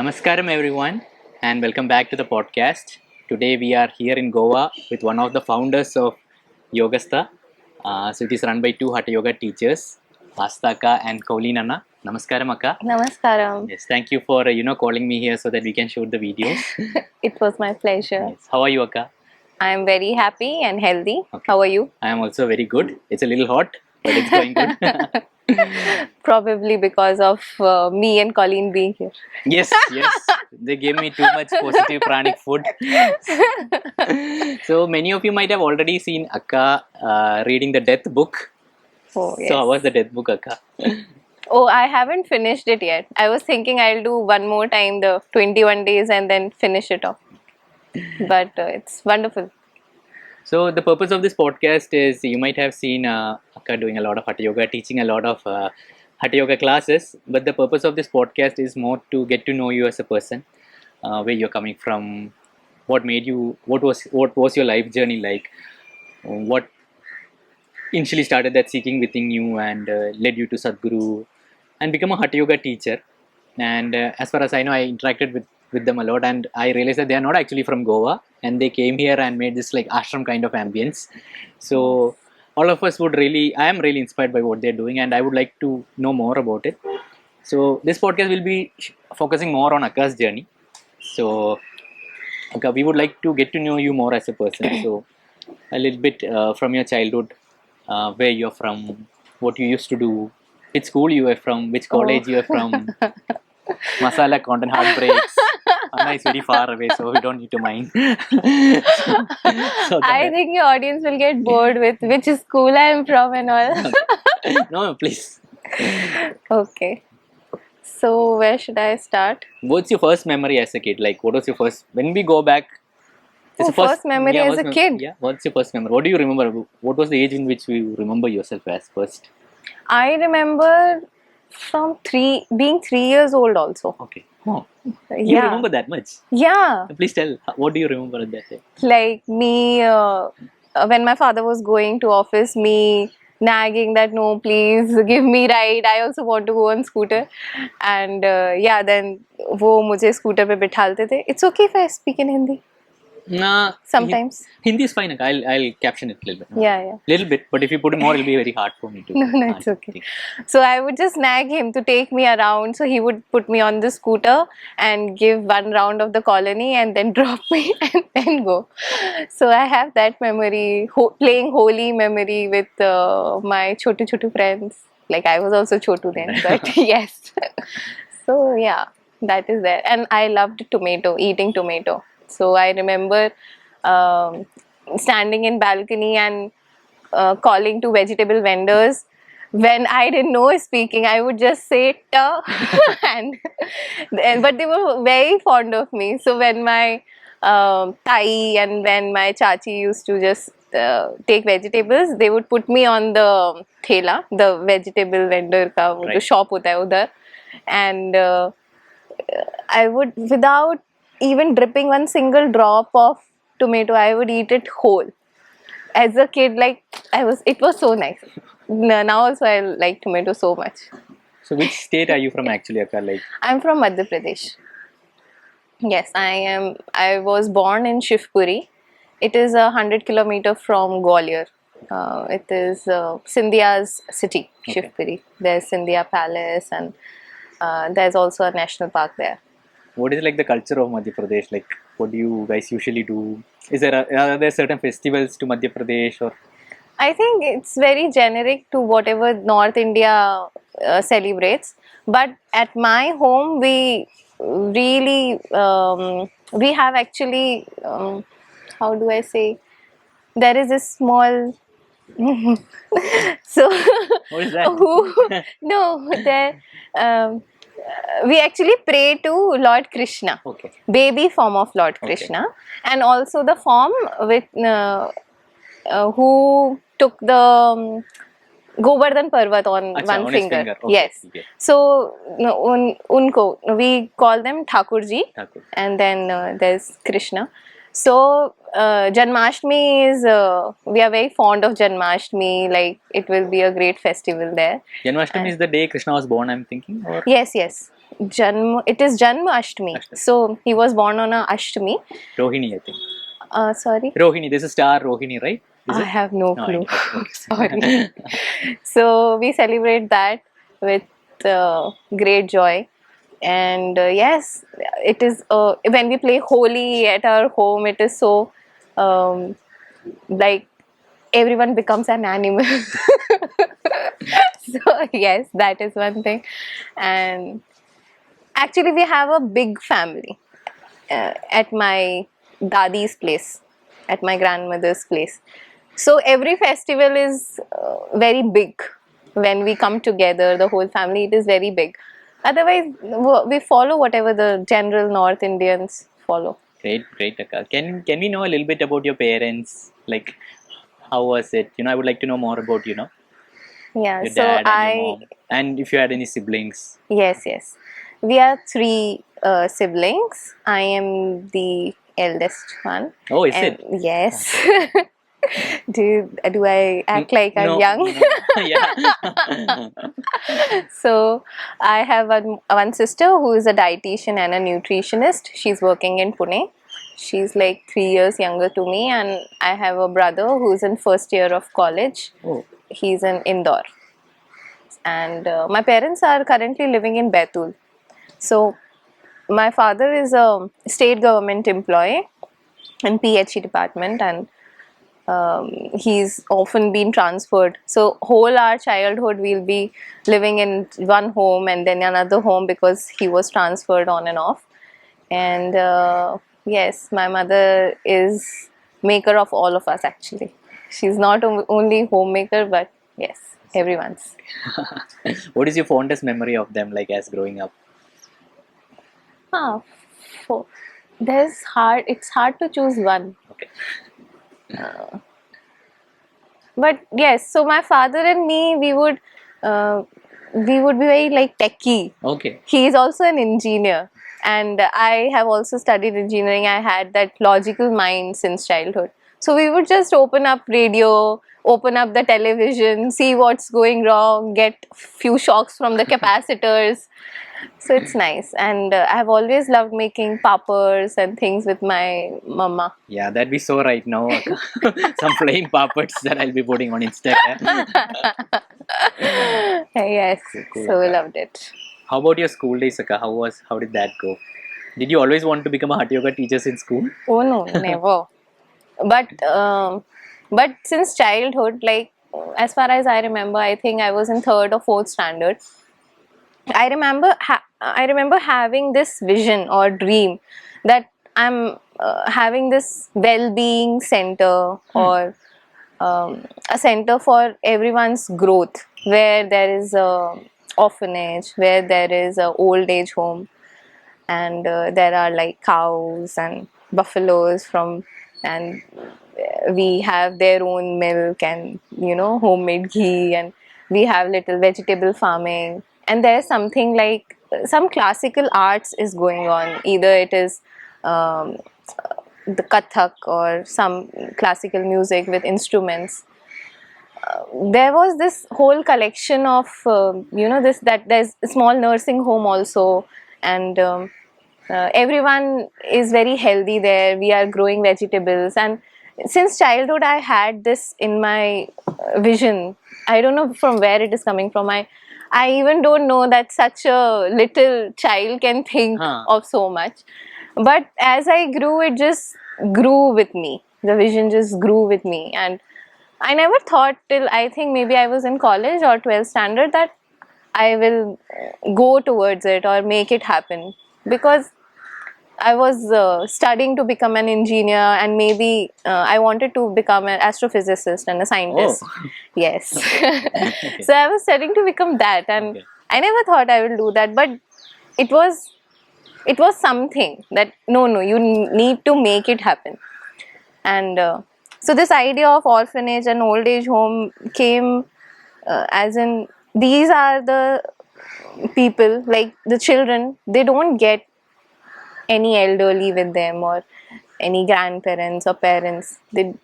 Namaskaram everyone and welcome back to the podcast. Today we are here in Goa with one of the founders of Yogasthah. So it is run by two Hatha Yoga teachers, Astha Akkas and Kauline Anna. Namaskaram Akka. Namaskaram. Yes, thank you for calling me here so that we can shoot the videos. It was my pleasure. Yes. How are you Akka? I am very happy and healthy. Okay. How are you? I am also very good. It's a little hot, but it's going good. Probably because of me and Kauline being here. Yes. They gave me too much positive pranic food. So many of you might have already seen Akka reading the death book. Oh, yes. So how was the death book, Akka? Oh, I haven't finished it yet. I was thinking I'll do one more time the 21 days and then finish it off. But it's wonderful. So the purpose of this podcast is you might have seen Akka doing a lot of Hatha Yoga, teaching a lot of Hatha Yoga classes. But the purpose of this podcast is more to get to know you as a person, where you're coming from, what made you, what was your life journey like, what initially started that seeking within you and led you to Sadguru and become a Hatha Yoga teacher. And as far as I know, I interacted with them a lot, and I realized that they are not actually from Goa, and they came here and made this like ashram kind of ambience. So all of us I am really inspired by what they're doing, and I would like to know more about it. So this podcast will be focusing more on Akka's journey. So Akka, we would like to get to know you more as a person. So a little bit from your childhood, where you're from, what you used to do, which school you were from, which college you were from. Masala content heartbreaks. Anna is very far away, so we don't need to mind. I think your audience will get bored with which school I am from and all. No, please. Okay. So where should I start? What's your first memory as a kid? Like, what was your first? When we go back. First memory as a kid. Yeah. What's your first memory? What do you remember? What was the age in which you remember yourself as first? I remember from being 3 years old also. Okay. Oh. You remember that much? Yeah. Please tell. What do you remember at that time? Like me, when my father was going to office, me nagging that no, please give me ride. I also want to go on scooter. And then वो मुझे scooter पे बिठालते थे. It's okay if I speak in Hindi. Nah, Sometimes. Hindi is fine. I'll caption it a little bit. Yeah. Little bit, but if you put it more, it'll be very hard for me to. No, it's okay. So I would just nag him to take me around. So he would put me on the scooter and give one round of the colony and then drop me and then go. So I have that memory, playing Holi memory with my chotu friends. Like I was also chotu then, but yes. So yeah, that is there. And I loved eating tomato. So I remember standing in balcony and calling to vegetable vendors. When I didn't know speaking, I would just say "ta," but they were very fond of me. So when my tai and when my chachi used to just take vegetables, they would put me on the thela, the vegetable vendor ka the shop hota hai udhar, and I would, without even dripping one single drop of tomato, I would eat it whole. As a kid, it was so nice. Now also I like tomato so much. So which state are you from actually, Akka? Like, I'm from Madhya Pradesh. Yes, I am. I was born in Shivpuri. It is 100 kilometers from Gwalior. It is Scindia's city, Shivpuri. There's Scindia Palace and there's also a national park there. What is like the culture of Madhya Pradesh? Like, what do you guys usually do? Are there certain festivals to Madhya Pradesh or? I think it's very generic to whatever North India celebrates. But at my home, we really we have actually how do I say? There is a small. So What is that? no, there. We actually pray to Lord Krishna, baby form of Lord Krishna, and also the form with who took the Govardhan Parvat on one finger. Yes. So unko we call them Thakurji, and then there's Krishna. So Janmashtami is we are very fond of Janmashtami. Like it will be a great festival there. Janmashtami is the day Krishna was born, I'm thinking. Or? Yes. It is Janma Ashtami. Ashtami. So he was born on a Ashtami. Rohini, I think. Sorry? Rohini, there's a star Rohini, right? Is I it? have no No clue. idea. Okay. Sorry. So we celebrate that with great joy. And yes, it is when we play Holi at our home, it is so like everyone becomes an animal. So yes, that is one thing. And actually we have a big family at my dadi's place, at my grandmother's place. So every festival is very big. When we come together, the whole family, it is very big. Otherwise, we follow whatever the general North Indians follow. Great, Akka. Can we know a little bit about your parents? Like, how was it? I would like to know more about Yeah, your so dad and your mom, and if you had any siblings. yes. We are three siblings. I am the eldest one. Oh, is And it? yes. Okay. Do I act like I'm No, young? no. Yeah. So I have one sister who is a dietitian and a nutritionist. She's working in Pune. She's like 3 years younger to me, and I have a brother who's in first year of college. Oh, He's in Indore. And my parents are currently living in Baitul. So my father is a state government employee in PHE department, and he's often been transferred. So whole our childhood we'll be living in one home and then another home because he was transferred on and off. And yes, my mother is maker of all of us actually. She's not only homemaker, but yes, everyone's. what is your fondest memory of them, like as growing up? Ah, so it's hard to choose one. Okay. But yes, so my father and me, we would be very like techie. Okay. He is also an engineer, and I have also studied engineering. I had that logical mind since childhood. So we would just open up radio, open up the television, see what's going wrong, get few shocks from the capacitors. So it's nice, and I have always loved making pappers and things with my mama. Yeah, that we saw right now. Akka. Some flying puppets that I'll be putting on Instagram. Yes, Cool, so we Akka. loved it. How about your school days, Akka? How did that go? Did you always want to become a Hatha Yoga teacher in school? Oh no, never. But since childhood, like as far as I remember, I think I was in third or fourth standard. I remember having this vision or dream that I'm having this well-being center or a center for everyone's growth, where there is a orphanage, where there is a old age home, and there are like cows and buffaloes from, and we have their own milk and homemade ghee, and we have little vegetable farming, and there's something like some classical arts is going on, either it is the kathak or some classical music with instruments. There was this whole collection of this, that there's a small nursing home also, and everyone is very healthy there. We are growing vegetables, and since childhood I had this in my vision. I don't know from where it is coming from. I even don't know that such a little child can think of so much. But as I grew, it just grew with me. The vision just grew with me, and I never thought till I think maybe I was in college or 12th standard that I will go towards it or make it happen, because I was studying to become an engineer, and maybe I wanted to become an astrophysicist and a scientist. Oh. Yes. Okay. So I was studying to become that, and Okay. I never thought I will do that, but it was something that no, you need to make it happen. And so this idea of orphanage and old age home came as in, these are the people, like the children, they don't get any elderly with them or any grandparents or parents. They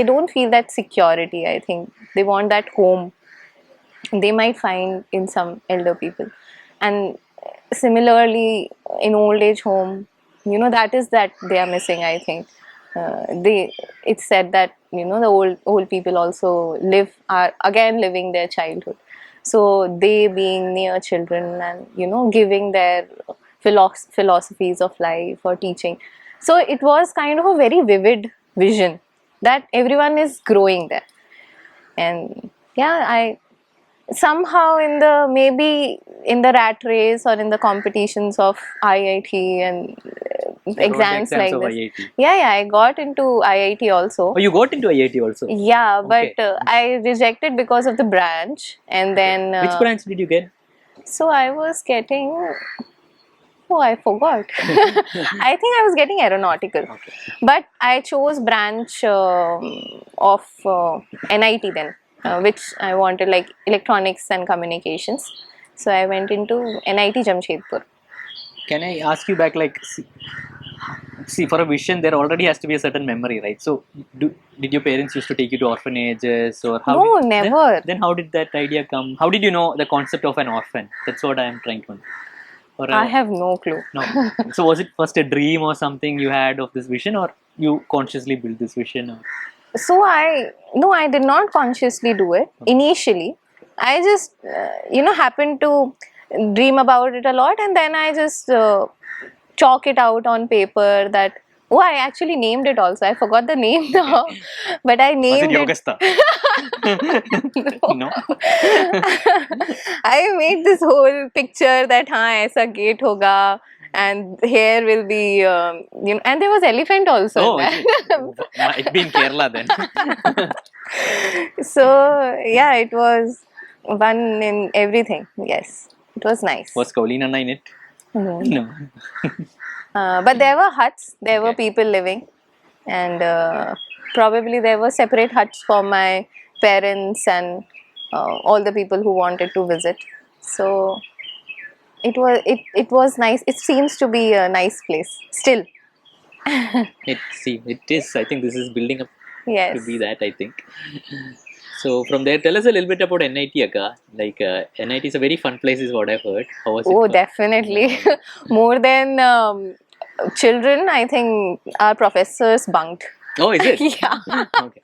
don't feel that security. I think they want that home they might find in some elder people. And similarly, in old age home, that is that they are missing, I think. It's said that the old people also are again living their childhood, so they being near children and giving their philosophies of life or teaching. So it was kind of a very vivid vision that everyone is growing there. And yeah, I somehow maybe in the rat race or in the competitions of IIT and So exams like of this. IIT. Yeah, I got into IIT also. Oh, you got into IIT also? Yeah, Okay. but I rejected because of the branch, and then Which branch did you get? so I was getting. Oh, I forgot. I think I was getting aeronautical, Okay. but I chose branch of NIT then, which I wanted, like electronics and communications. So I went into NIT Jamshedpur. Can I ask you back, like, see, for a vision, there already has to be a certain memory, right? So, did your parents used to take you to orphanages, or how? No, never. Then how did that idea come? How did you know the concept of an orphan? That's what I am trying to. I have no clue. No. So was it first a dream or something you had of this vision, or you consciously built this vision? Or? So I did not consciously do it initially. I just happened to dream about it a lot, and then I just chalk it out on paper that I actually named it also. I forgot the name now, but I named Was it Yogasthah? No. I made this whole picture that aisa gate hoga, and here will be and there was elephant also in that. It's been Kerala then. So yeah, it was one in everything. Yes, it was nice. Was Kauline Anna in it? No. No. But there were huts, there were Okay. people living, and probably there were separate huts for my parents and all the people who wanted to visit. So it was nice. It seems to be a nice place still. It is. I think this is building up Yes. to be that, I think. So from there, tell us a little bit about NIT, Akka. Like NIT is a very fun place, is what I've heard. How was it? Oh, fun? definitely. More than children, I think our professors bunked. Oh, is it? Yeah. Okay.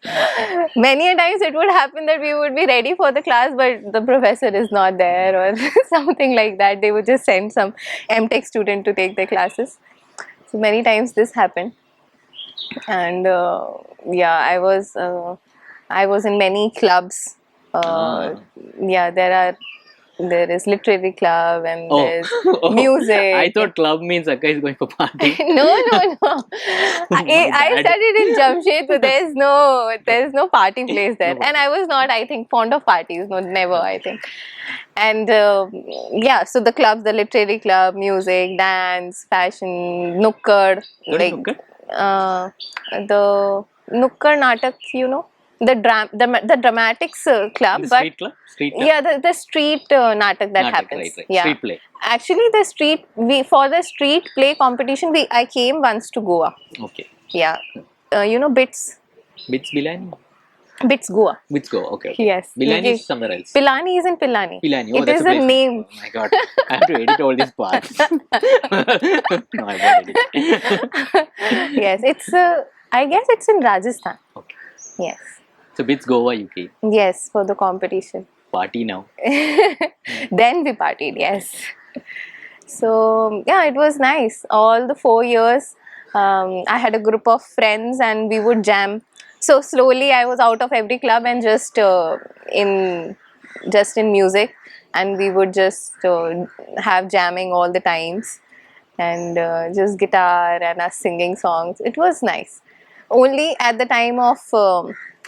Many a times it would happen that we would be ready for the class, but the professor is not there or something like that. They would just send some MTech student to take their classes. So many times this happened, and yeah, I was in many clubs. Yeah, there is literary club and there's music. I thought club means Akka is going for party. No. I studied in Jamshedpur. There's no party place there, No. and I was not, I think, fond of parties. No, never, I think. And yeah, so the clubs, the literary club, music, dance, fashion, nukkad, What is like nukkad? the nukkad natak, the dramatics club, The but street club? Street club? yeah, the street natak that happens. Right. Yeah. Street play. Actually, for the street play competition, I came once to Goa. Okay. Yeah, Bits Bilani? Bits Goa. Bits go. Okay. Yes. Bilani is somewhere else. Pilani is in Pilani. Pilani. Oh, It that's is a a place. name. Oh my god. I have to edit all these parts. No, I won't edit. Yes, I guess it's in Rajasthan. Okay. Yes. So Bits Goa, UK. Yes, for the competition. Party now. Then we partied, yes. So yeah, it was nice. All the 4 years, I had a group of friends and we would jam. So slowly, I was out of every club and in music, and we would just have jamming all the times, and just guitar and us singing songs. It was nice. Only at the time of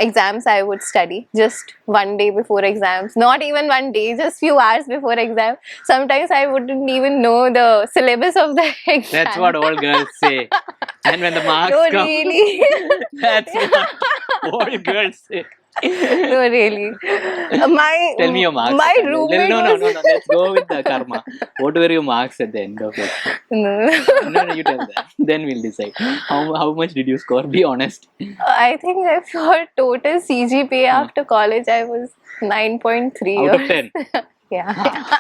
exams I would study, just one day before exams, not even one day, just few hours before exam. Sometimes I wouldn't even know the syllabus of the exam. That's what all girls say. And when the marks No, come, really. that's what all girls say. No, really. Tell me your marks. My Akka. roommate No. was... Let's go with the karma. What were your marks at the end of it? No, you tell that. Then we'll decide. How much did you score? Be honest. I think for total CGPA after college, I was 9.3. Out of 10. Yeah.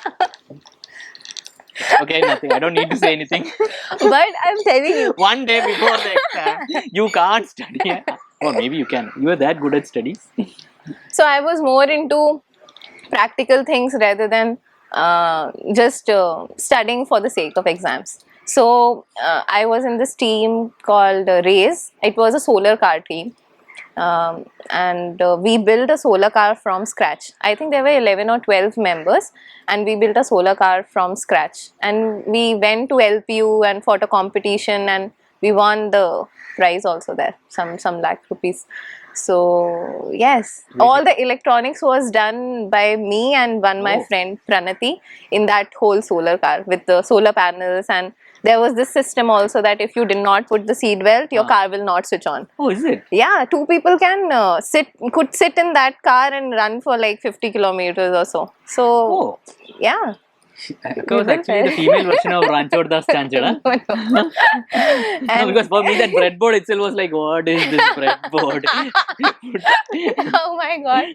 Okay, nothing. I don't need to say anything. But I'm telling you, One day before the exam, you can't study. Or maybe you can. You are that good at studies. so I was more into practical things rather than just studying for the sake of exams. So I was in this team called Raise. It was a solar car team. And we built a solar car from scratch. I think there were 11 or 12 members, and we built a solar car from scratch. And we went to LPU and fought a competition, and we won the prize also there, some lakh rupees. So yes, all the electronics was done by me and my Oh. friend Pranati in that whole solar car with the solar panels, and there was this system also that if you did not put the seat belt, your car will not switch on. Oh, is it? Yeah, two people can could sit in that car and run for like 50 kilometers or so. So Oh. yeah. Akka was actually the female version of Ranchod Das Chanchada. No, And because for me that breadboard itself was like, what is this breadboard? oh my god.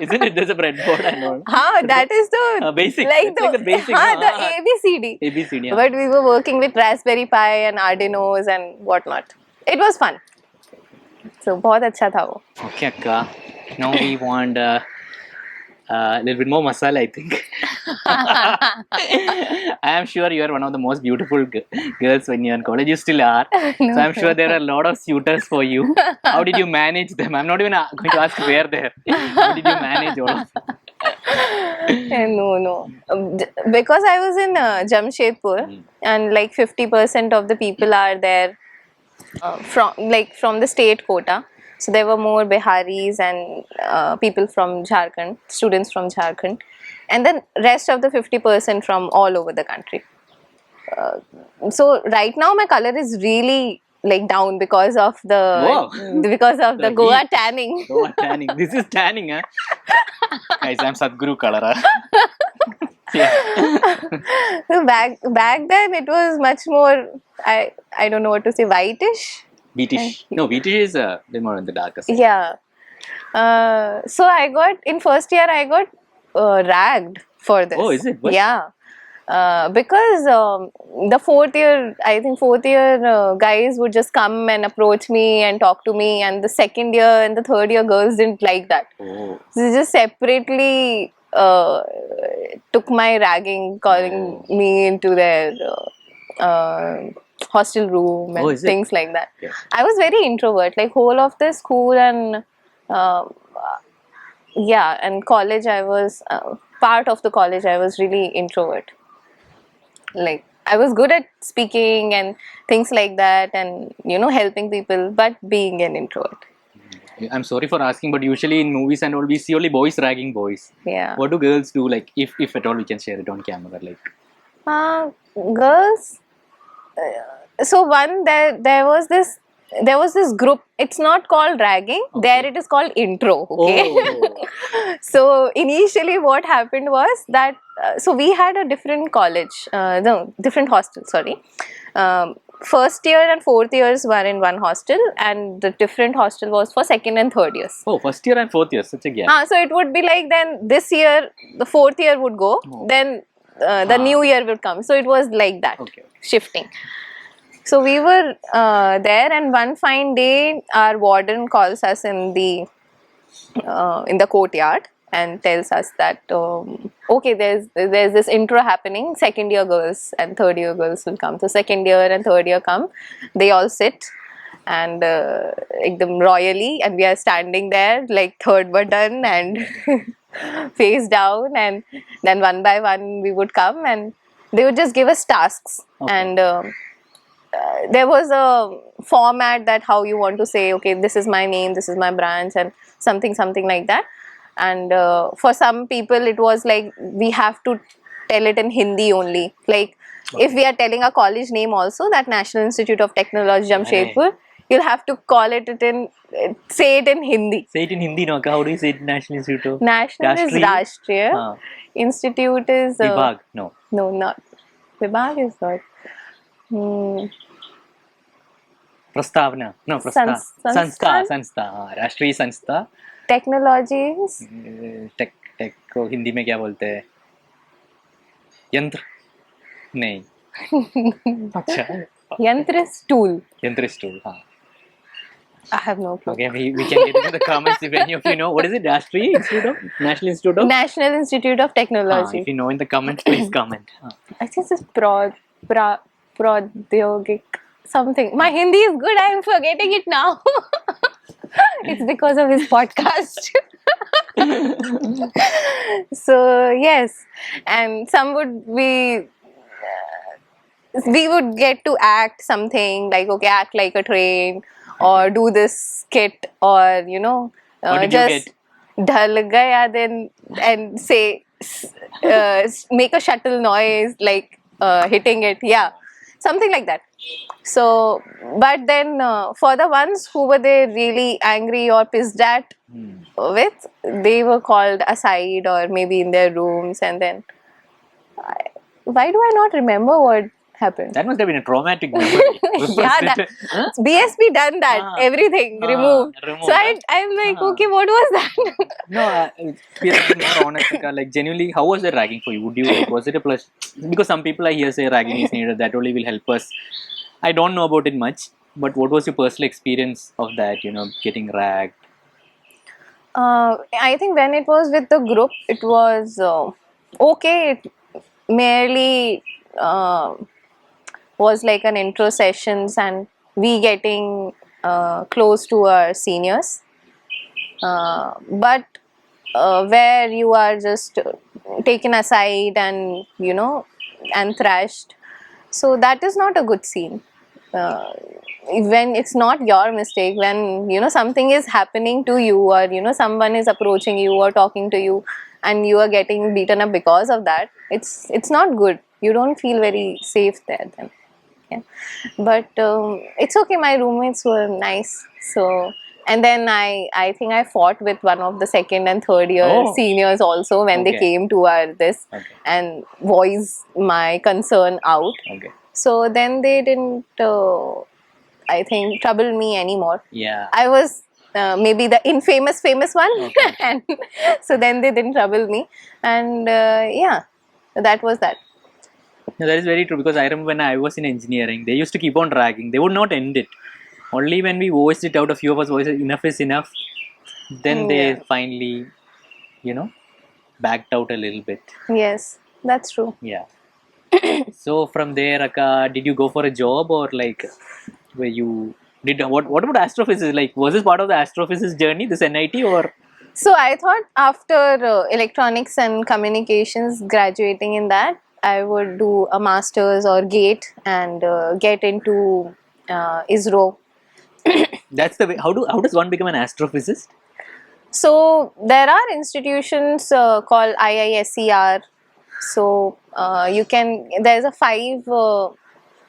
Isn't it? There's a breadboard, I know. That is the Basic. like It's like the basic. the ABCD. ABCD. Yeah. But we were working with Raspberry Pi and Arduinos and whatnot. It was fun. So बहुत अच्छा था वो. Okay, Akka. Now we want a little bit more masala, I think. I am sure you are one of the most beautiful girls when you are in college. You still are. No. So I'm sure there are a lot of suitors for you. How did you manage them? I'm not even going to ask where they're. How did you manage all of them? No. Because I was in Jamshedpur, and like 50% of the people are there from the state quota. So there were more Biharis and people from Jharkhand, students from Jharkhand, and then rest of the 50% from all over the country. So right now my color is really like down because of the The Goa heat. tanning. Goa tanning. This is tanning, huh? Guys, I'm Sadhguru color. Yeah. So back then it was much more, I don't know what to say, whitish. Beatish. No, Beatish is a little more on the darker side. Yeah. So I got in first year I got ragged for this. Oh, is it? What? Yeah. Because the fourth year guys would just come and approach me and talk to me, and the second year and the third year girls didn't like that. Oh. So they just separately took my ragging, calling me into their hostel room and is it? things like that. Yeah. I was very introvert, like whole of the school and and college. I was part of the college. I was really introvert. Like I was good at speaking and things like that, and helping people, but being an introvert. I'm sorry for asking, but usually in movies and all, we see only boys ragging boys. Yeah. What do girls do? Like, if at all, we can share it on camera. Like, Girls. So there was this group. It's not called ragging. Okay. There it is called intro. Okay. Oh. So initially, what happened was that so we had a different college, different hostel. Sorry. First year and fourth years were in one hostel, and the different hostel was for second and third years. Oh, first year and fourth year, such a gap. So it would be like then this year, the fourth year would go, then the new year would come. So it was like that, shifting. So we were there, and one fine day, our warden calls us in the courtyard and tells us that okay, there's this intro happening. Second year girls and third year girls will come. So second year and third year come. They all sit and ekdam royally, and we are standing there like third button and face down, and then one by one we would come and they would just give us tasks. And there was a format that how you want to say, okay, this is my name, this is my branch, and something like that. And for some people it was like we have to tell it in Hindi only. Like if we are telling a college name also, that National Institute of Technology Jamshedpur, you'll have to call it say it in Hindi. Say it in Hindi, no? How do you say it? National Institute? National is Rashtriya. Institute is Vibhag. No, not Vibhag is not. Prastavna. No, Sanstha. Rashtriya Sanstha. Technologies. Tech को हिंदी में क्या बोलते हैं? यंत्र. नहीं. अच्छा. Yantra stool. Yantra stool. हाँ. I have no clue. Okay, we can get into the comments if any of you know. What is it? National Institute of? National Institute of Technology. If you know in the comments, please comment. I think it's Pradhyogik something. My Hindi is good. I am forgetting it now. It's because of his podcast. So yes, and some would be. We would get to act something like, okay, act like a train, or do this skit, or What did just you dhal gaya then and say make a shuttle noise like hitting it, yeah, something like that. So, but then for the ones who were they really angry or pissed at with, they were called aside or maybe in their rooms, and then why do I not remember what happened? That must have been a traumatic memory. Yeah, BSP done that, everything removed. So I'm like, okay, what was that? No, we are being more honest. Like, genuinely, how was the ragging for you? Would you like, was it a plus? Because some people I hear say ragging is needed, that only will help us. I don't know about it much, but what was your personal experience of that, getting ragged? I think when it was with the group, it was okay. It merely was like an intro sessions and we getting close to our seniors. But where you are just taken aside and and thrashed, so that is not a good scene. When it's not your mistake, when something is happening to you, or someone is approaching you or talking to you and you are getting beaten up because of that, it's not good. You don't feel very safe there then. Yeah. But it's okay, my roommates were nice. So, and then I think I fought with one of the second and third year seniors also when they came to our and voiced my concern out. So then they didn't I think trouble me anymore. Yeah. I was maybe the infamous famous one. And so then they didn't trouble me, and yeah, that was that. No, that is very true, because I remember when I was in engineering, they used to keep on dragging. They would not end it. Only when we voiced it out, a few of us voiced enough is enough, then they finally, backed out a little bit. Yes, that's true. Yeah. So from there, Akka, did you go for a job, or like where you did what about Astrophysicist? Like, was this part of the Astrophysicist journey, this NIT, or? So I thought after electronics and communications, graduating in that, I would do a master's or GATE and get into ISRO. That's the way. How does one become an astrophysicist? So there are institutions called IISER. So you can. There's a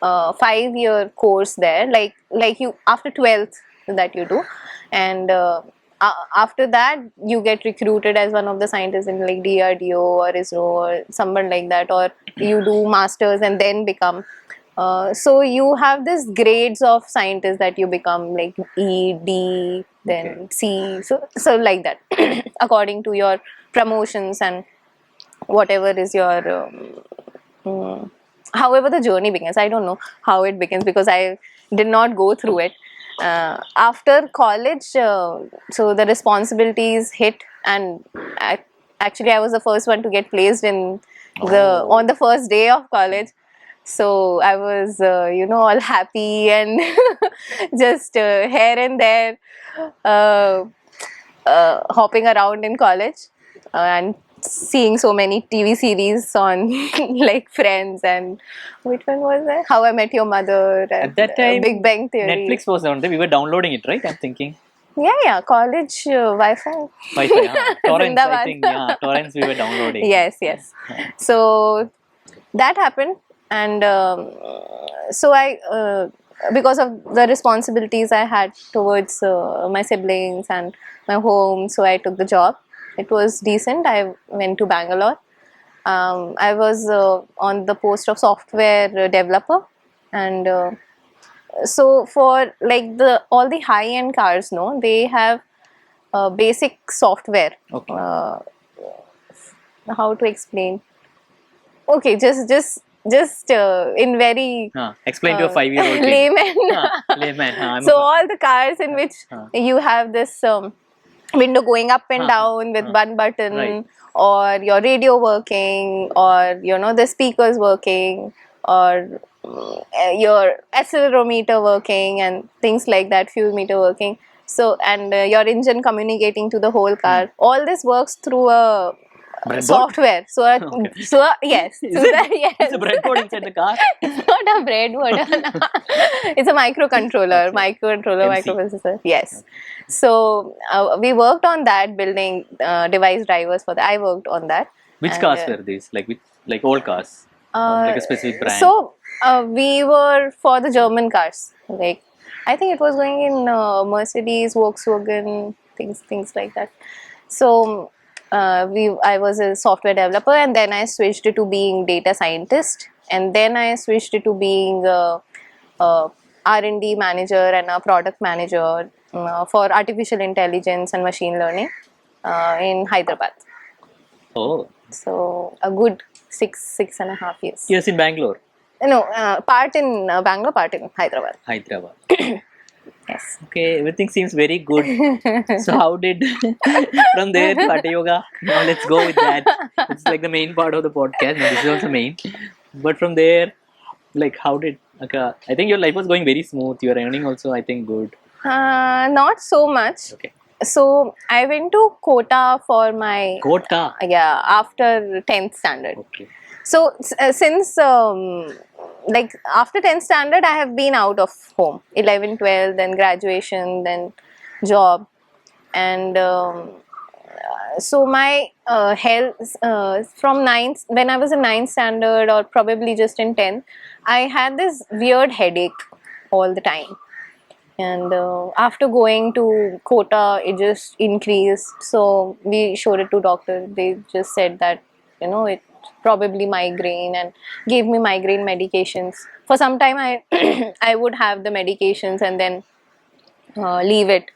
5-year course there, like you after 12th that you do, and after that you get recruited as one of the scientists in like DRDO or ISRO or someone like that, or you do masters and then become. So you have this grades of scientists that you become, like E, D, then C, so like that according to your promotions and whatever is your however the journey begins. I don't know how it begins because I did not go through it. After college, so the responsibilities hit, and actually I was the first one to get placed in on the first day of college. So I was all happy and just here and there hopping around in college and seeing so many TV series on like Friends, and which one was that? How I Met Your Mother, and at that time Big Bang Theory. Netflix was on there. We were downloading it, right? I'm thinking. Yeah, college Wi-Fi. Torrents, I think. Yeah, torrents we were downloading. Yes. So that happened, and so I because of the responsibilities I had towards my siblings and my home, so I took the job. It was decent. I went to Bangalore. I was on the post of software developer, and so for like all the high-end cars, no, they have basic software. How to explain? Okay, just just in very Explain to a 5-year-old kid. layman. Layman. So all the cars in which you have this window going up and down with one button, Right. or your radio working, or the speakers working, or your accelerometer working, and things like that, fuel meter working. So, and your engine communicating to the whole car. All this works through a Breadboard? software. So, yes. Is So it? that, yes. It's a breadboard inside the car. It's not a breadboard. It's a microcontroller, MC. microprocessor. Yes. So we worked on that, building device drivers for that. I worked on that. Which And, cars were these? Like old cars? Like a specific brand? So we were for the German cars. Like, I think it was going in Mercedes, Volkswagen, things like that. So I was a software developer, and then I switched to being data scientist, and then I switched to being a R&D manager and a product manager for artificial intelligence and machine learning in Hyderabad. Oh. So a good 6.5 years. Yes, in Bangalore. No, part in Bangalore, part in Hyderabad. Hyderabad. Yes. Okay, everything seems very good. So how did from there to Hatha Yoga? Now let's go with that. It's like the main part of the podcast. No, this is also main. But from there, like how did I think your life was going very smooth. You are earning also, I think, good. Not so much. Okay. So I went to Kota for my Kota. after 10th standard. Okay. So since like after 10th standard, I have been out of home. 11, 12, then graduation, then job, and so my health from 9th, when I was in 9th standard, or probably just in 10th, I had this weird headache all the time. And after going to Kota, it just increased. So we showed it to doctor. They just said that it's probably migraine, and gave me migraine medications. For some time, I I would have the medications and then leave it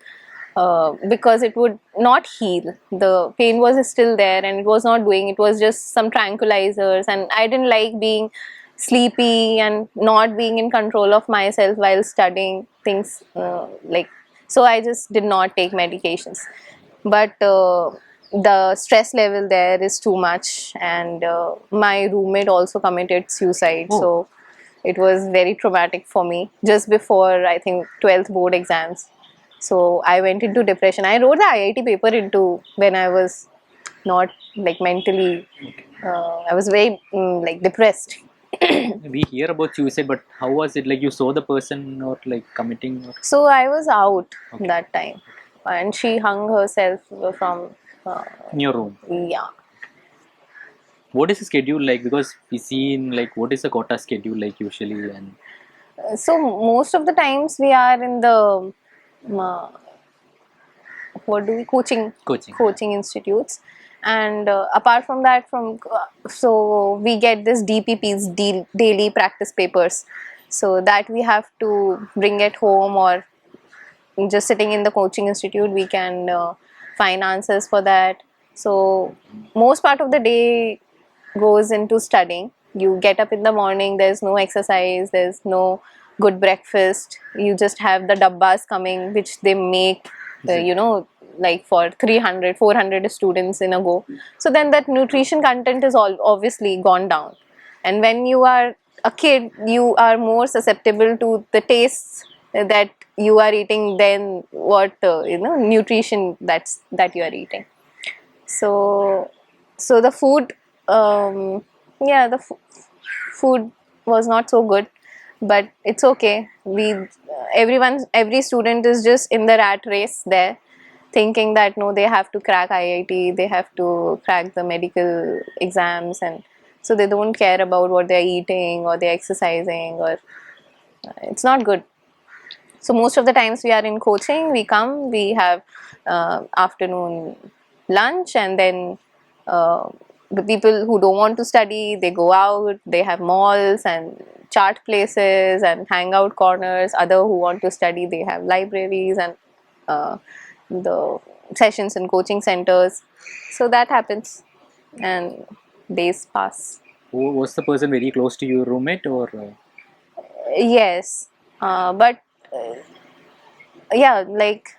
because it would not heal. The pain was still there, and it was not doing. It was just some tranquilizers, and I didn't like being sleepy and not being in control of myself while studying things like. So I just did not take medications. But the stress level there is too much, and my roommate also committed suicide. Oh. So it was very traumatic for me just before, I think, 12th board exams. So I went into depression. I wrote the IIT paper into when I was not like mentally, I was very like depressed. We hear about suicide, but how was it? Like you saw the person or like committing? Or... So I was out Okay. that time, and she hung herself from. In your room. Yeah. What is the schedule like? Because we see in like what is the Kota schedule like usually, and So most of the times we are in the what do we coaching institutes, and apart from that, so we get this DPPs, daily practice papers, so that we have to bring at home, or just sitting in the coaching institute we can find answers for that. So most part of the day goes into studying. You get up in the morning, there's no exercise, there's no good breakfast. You just have the dabbas coming, which they make like for 300 400 students in a go. So then that nutrition content is all obviously gone down, and when you are a kid, you are more susceptible to the tastes that you are eating than what nutrition that you are eating. So the food, the food was not so good, but it's okay. Every student is just in the rat race there, thinking that no, they have to crack IIT, they have to crack the medical exams, and so they don't care about what they're eating or they're exercising, or it's not good. So most of the times we are in coaching, we come, we have afternoon lunch, and then the people who don't want to study, they go out, they have malls and chart places and hangout corners. Other who want to study, they have libraries and the sessions in coaching centers. So that happens, and days pass. Was the person very close to your roommate or? Yes, but yeah, like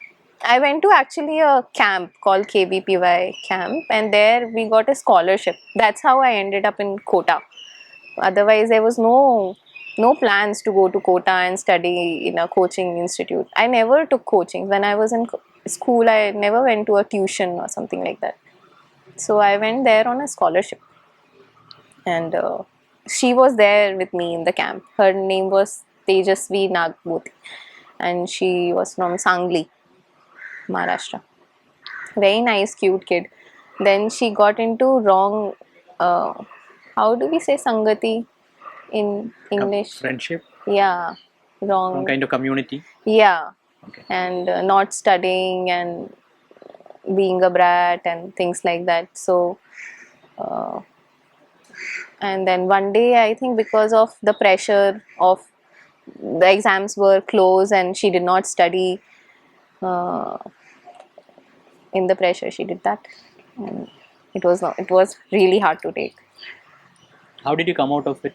I went to actually a camp called KBPY camp, and there we got a scholarship. That's how I ended up in Kota. Otherwise, there was no plans to go to Kota and study in a coaching institute. I never took coaching when I was in school. I never went to a tuition or something like that. So I went there on a scholarship, and she was there with me in the camp. Her name was Tejasvi Nagboti, and she was from Sangli, Maharashtra. Very nice, cute kid. Then she got into wrong. How do we say Sangati in English? Friendship? Yeah, wrong. Some kind of community? Yeah, Okay. and not studying and being a brat and things like that. So, and then one day, I think because of the pressure of the exams were close and she did not study, uh, in the pressure she did that, and it was really hard to take. How did you come out of it?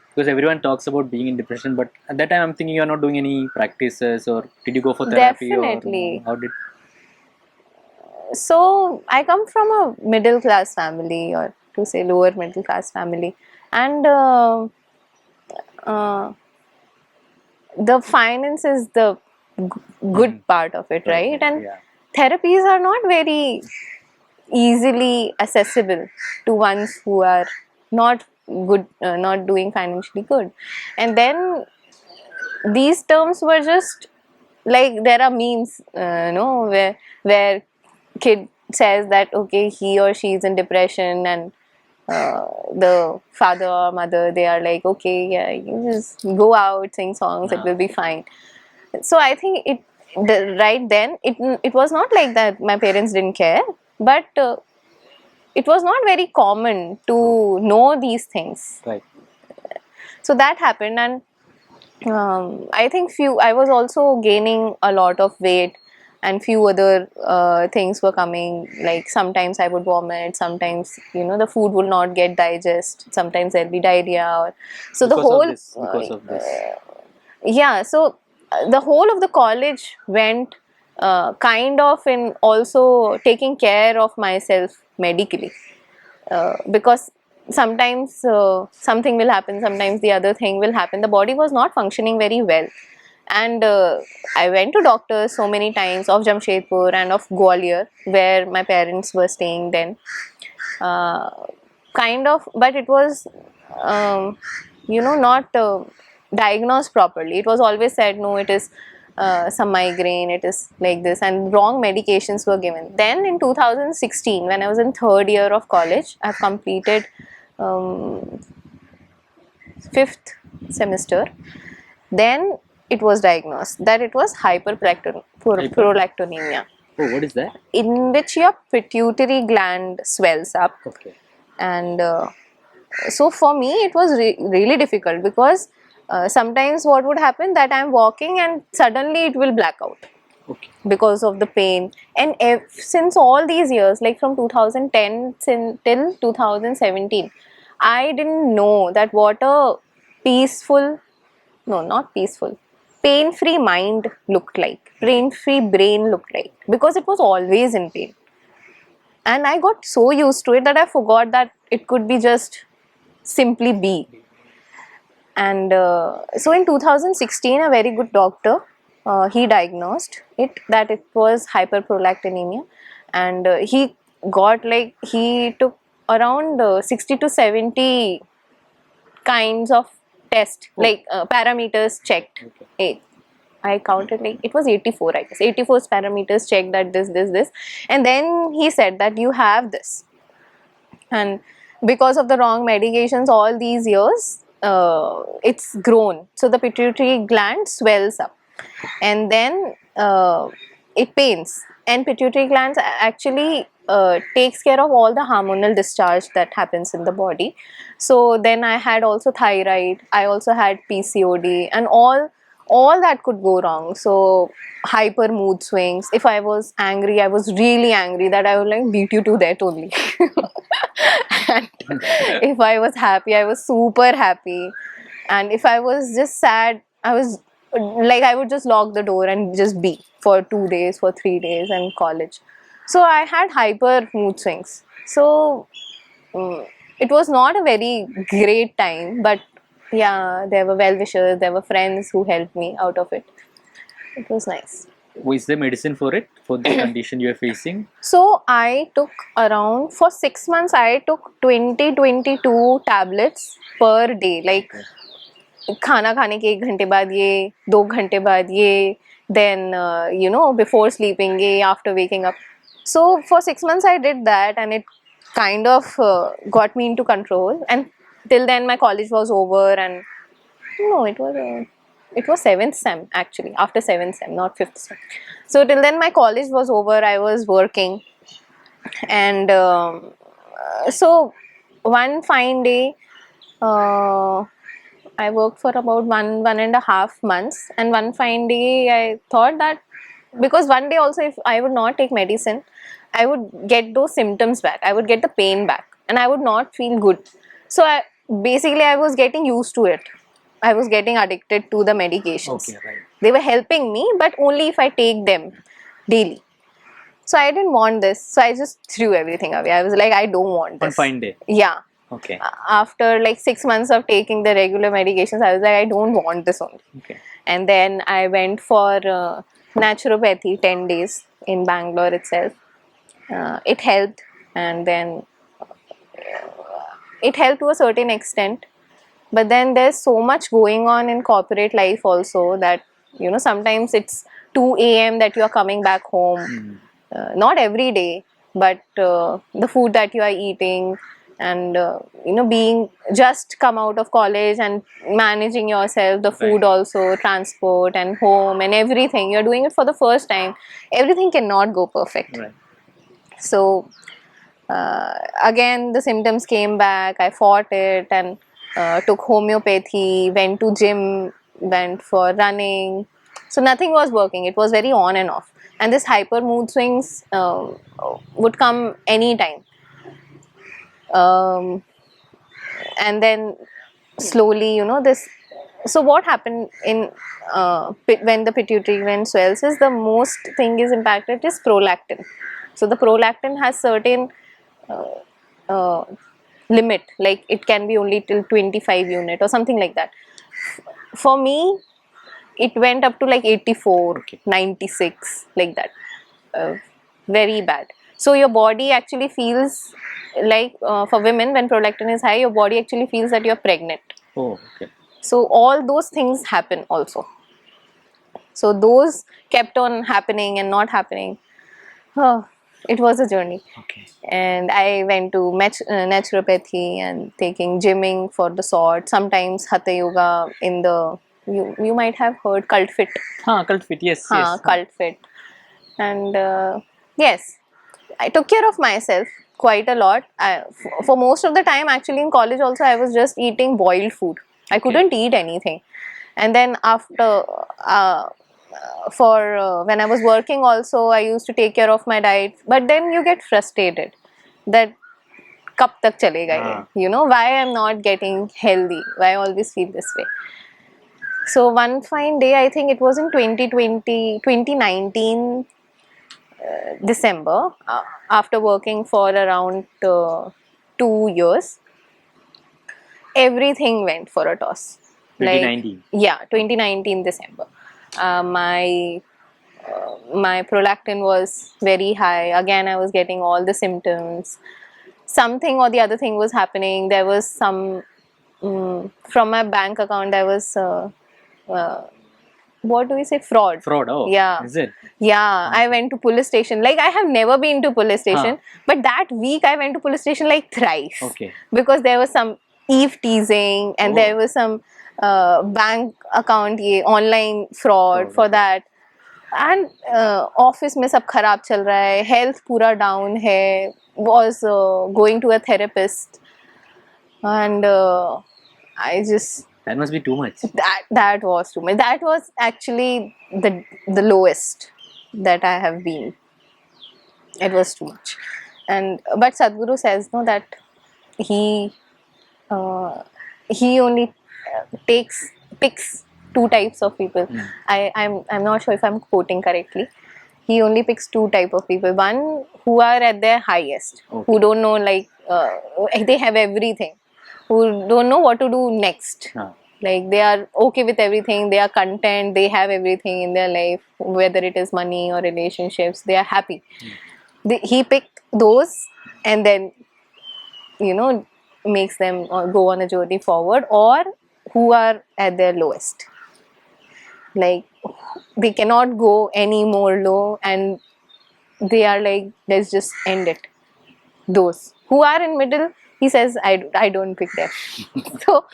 Because everyone talks about being in depression, but at that time I'm thinking you're not doing any practices, or did you go for therapy? Definitely. Or how did? So I come from a middle class family, or to say lower middle class family, and uh, the finance is the good part of it, right? And yeah. therapies are not very easily accessible to ones who are not good, not doing financially good. And then these terms were just like, there are memes, where kid says that okay, he or she is in depression, and the father or mother, they are like, okay, yeah, you just go out, sing songs, it will be fine. So I think right then it was not like that my parents didn't care, but it was not very common to know these things. Right. So that happened, and I think I was also gaining a lot of weight, and few other things were coming. Like sometimes I would vomit, sometimes the food will not get digest, sometimes there'll be diarrhea. So Because of this. Yeah. So the whole of the college went kind of in also taking care of myself medically, because sometimes something will happen, sometimes the other thing will happen. The body was not functioning very well, and I went to doctors so many times of Jamshedpur and of Gwalior, where my parents were staying then. uh, kind of, but it was not diagnosed properly. It was always said, no, it is some migraine, it is like this, and wrong medications were given. Then in 2016, when I was in third year of college, I've completed um, fifth semester. Then it was diagnosed that it was hyperprolactinemia, Oh, what is that? in which your pituitary gland swells up. Okay. And so for me it was really difficult, because sometimes what would happen, that I'm walking and suddenly it will black out. Okay. Because of the pain. And since all these years, like from 2010 till 2017, I didn't know that what a peaceful, no, not peaceful, pain-free mind looked like, pain-free brain looked like, because it was always in pain. And I got so used to it that I forgot that it could be just simply be. And so in 2016, a very good doctor, he diagnosed that it was hyperprolactinemia, and he took around 60 to 70 kinds of tests, like parameters checked. I counted, like it was 84, I guess. 84 parameters checked that this. And then he said that you have this. And because of the wrong medications all these years, it's grown. So the pituitary gland swells up. And then it pains. And pituitary glands actually takes care of all the hormonal discharge that happens in the body. So then I had also thyroid, I also had PCOD, and all that could go wrong. So hyper mood swings. If I was angry, I was really angry that I would like beat you to death only. And if I was happy, I was super happy. And if I was just sad, I was like, I would just lock the door and just be for 2 days, for 3 days in college. So I had hyper mood swings. So it was not a very great time, but yeah, there were well wishers, there were friends who helped me out of it. It was nice. Is there medicine for it, for this condition you are facing? So I took around, for 6 months, I took 22 tablets per day. Like खाना खाने के 1 घंटे बाद ये, 2 घंटे बाद ये, then before sleeping ये, after waking up. So for 6 months I did that, and it kind of got me into control. And till then my college was over, and no, it was 7th sem actually, after 7th sem, not 5th sem. So till then my college was over, I was working. And so one fine day, I worked for about 1.5 months, and one fine day I thought that, because one day also if I would not take medicine, I would get those symptoms back, I would get the pain back, and I would not feel good. So basically I was getting used to it. I was getting addicted to the medications. Okay, right. They were helping me, but only if I take them daily. So I didn't want this. So I just threw everything away. I was like, I don't want this. On fine day. Yeah. Okay. After like 6 months of taking the regular medications, I was like, I don't want this only. Okay. And then I went for naturopathy 10 days in Bangalore itself. It helped, and then it helped to a certain extent. But then there's so much going on in corporate life also that, sometimes it's 2 a.m. that you are coming back home. Not every day, but the food that you are eating, and being just come out of college and managing yourself, the food Right. also, transport and home and everything, you're doing it for the first time. Everything cannot go perfect. Right. So again the symptoms came back. I fought it, and took homeopathy, went to gym, went for running. So nothing was working. It was very on and off, and this hyper mood swings would come anytime. And then slowly, this. So what happened in when the pituitary gland swells is, the most thing is impacted is prolactin. So the prolactin has certain uh, limit, like it can be only till 25 unit or something like that. For me, it went up to like 84, Okay. 96, like that. Very bad. So your body actually feels like, for women, when prolactin is high, your body actually feels that you're pregnant. Oh, okay. So all those things happen also. So those kept on happening and not happening. It was a journey. Okay. And I went to naturopathy and taking gymming for the sort. Sometimes Hatha Yoga in the, you might have heard Cult Fit. Cult fit, yes, yes. Cult Fit. And yes, I took care of myself quite a lot. For most of the time, actually in college also, I was just eating boiled food. I couldn't eat anything. And then after, when I was working also, I used to take care of my diet. But then you get frustrated that kab tak chalega ye? Why I'm not getting healthy? Why I always feel this way? So one fine day, I think it was in 2019 December, after working for around 2 years, everything went for a toss. 2019. 2019 December. My prolactin was very high. Again, I was getting all the symptoms. Something or the other thing was happening. There was some from my bank account. There was what do we say? Fraud. Fraud. Oh, Yeah. Is it? Yeah, I went to police station. Like, I have never been to police station, but that week I went to police station like thrice. Okay. Because there was some eve teasing, and there was some bank account online fraud for that. And office में सब खराब चल रहा है, health पूरा down है. Was going to a therapist, and I just, That must be too much. that was too much. That was actually the lowest that I have been. It was too much. And but Sadhguru says, no, that he he only picks two types of people. I'm not sure if I'm quoting correctly. He only picks two type of people. One who are at their highest, who don't know, like they have everything, who don't know what to do next. Like they are okay with everything, they are content, they have everything in their life, whether it is money or relationships, they are happy. He picked those, and then makes them go on a journey forward, or who are at their lowest, like they cannot go any more low, and they are like, let's just end it. Those who are in middle, he says, I don't pick them. So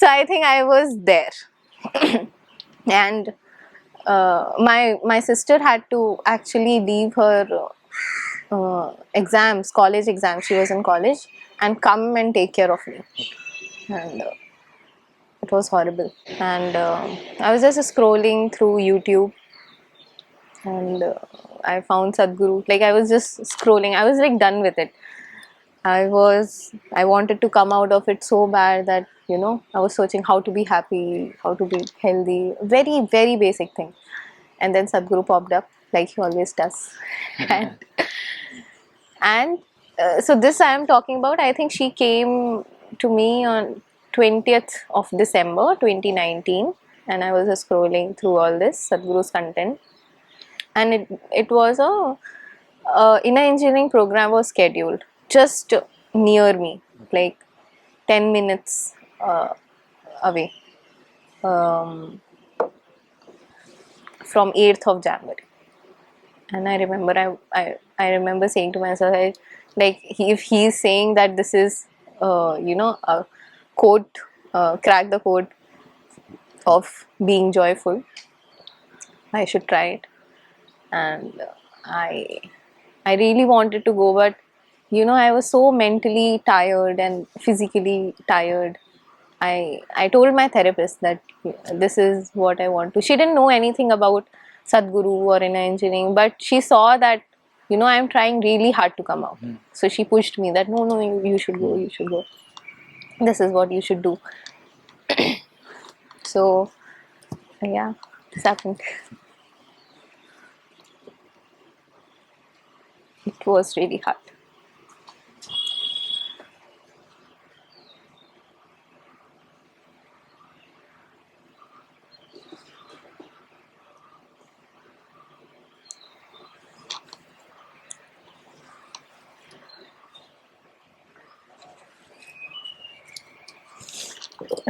I think I was there. And my sister had to actually leave her college exams, she was in college, and come and take care of me. And it was horrible. And I was just scrolling through YouTube, and I found Sadhguru. Like I was just scrolling, I was like done with it. I wanted to come out of it so bad that I was searching how to be happy, how to be healthy, very very basic thing. And then Sadhguru popped up, like he always does. And so this I am talking about, I think she came to me on 20th of December 2019, and I was just scrolling through all this Sadhguru's content, and it was inner engineering program was scheduled just near me, like 10 minutes away, from 8th of January. And I remember I remember saying to myself, like if he's saying that this is a code, crack the code of being joyful, I should try it. And I really wanted to go, but I was so mentally tired and physically tired. I told my therapist that this is what I want to. She didn't know anything about Sadhguru or inner engineering, but she saw that I am trying really hard to come out. So she pushed me that no, you should go, you should go. This is what you should do. So yeah, this happened. It was really hard.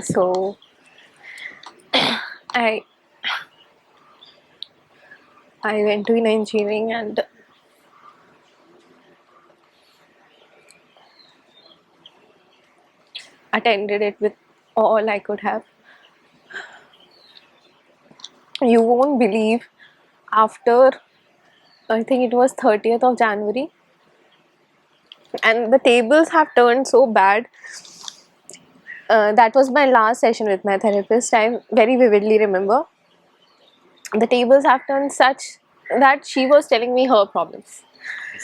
So I went to inner engineering and attended it with all I could have. You won't believe, after I think it was 30th of January, and the tables have turned so bad. That was my last session with my therapist. I very vividly remember. The tables have turned such that she was telling me her problems.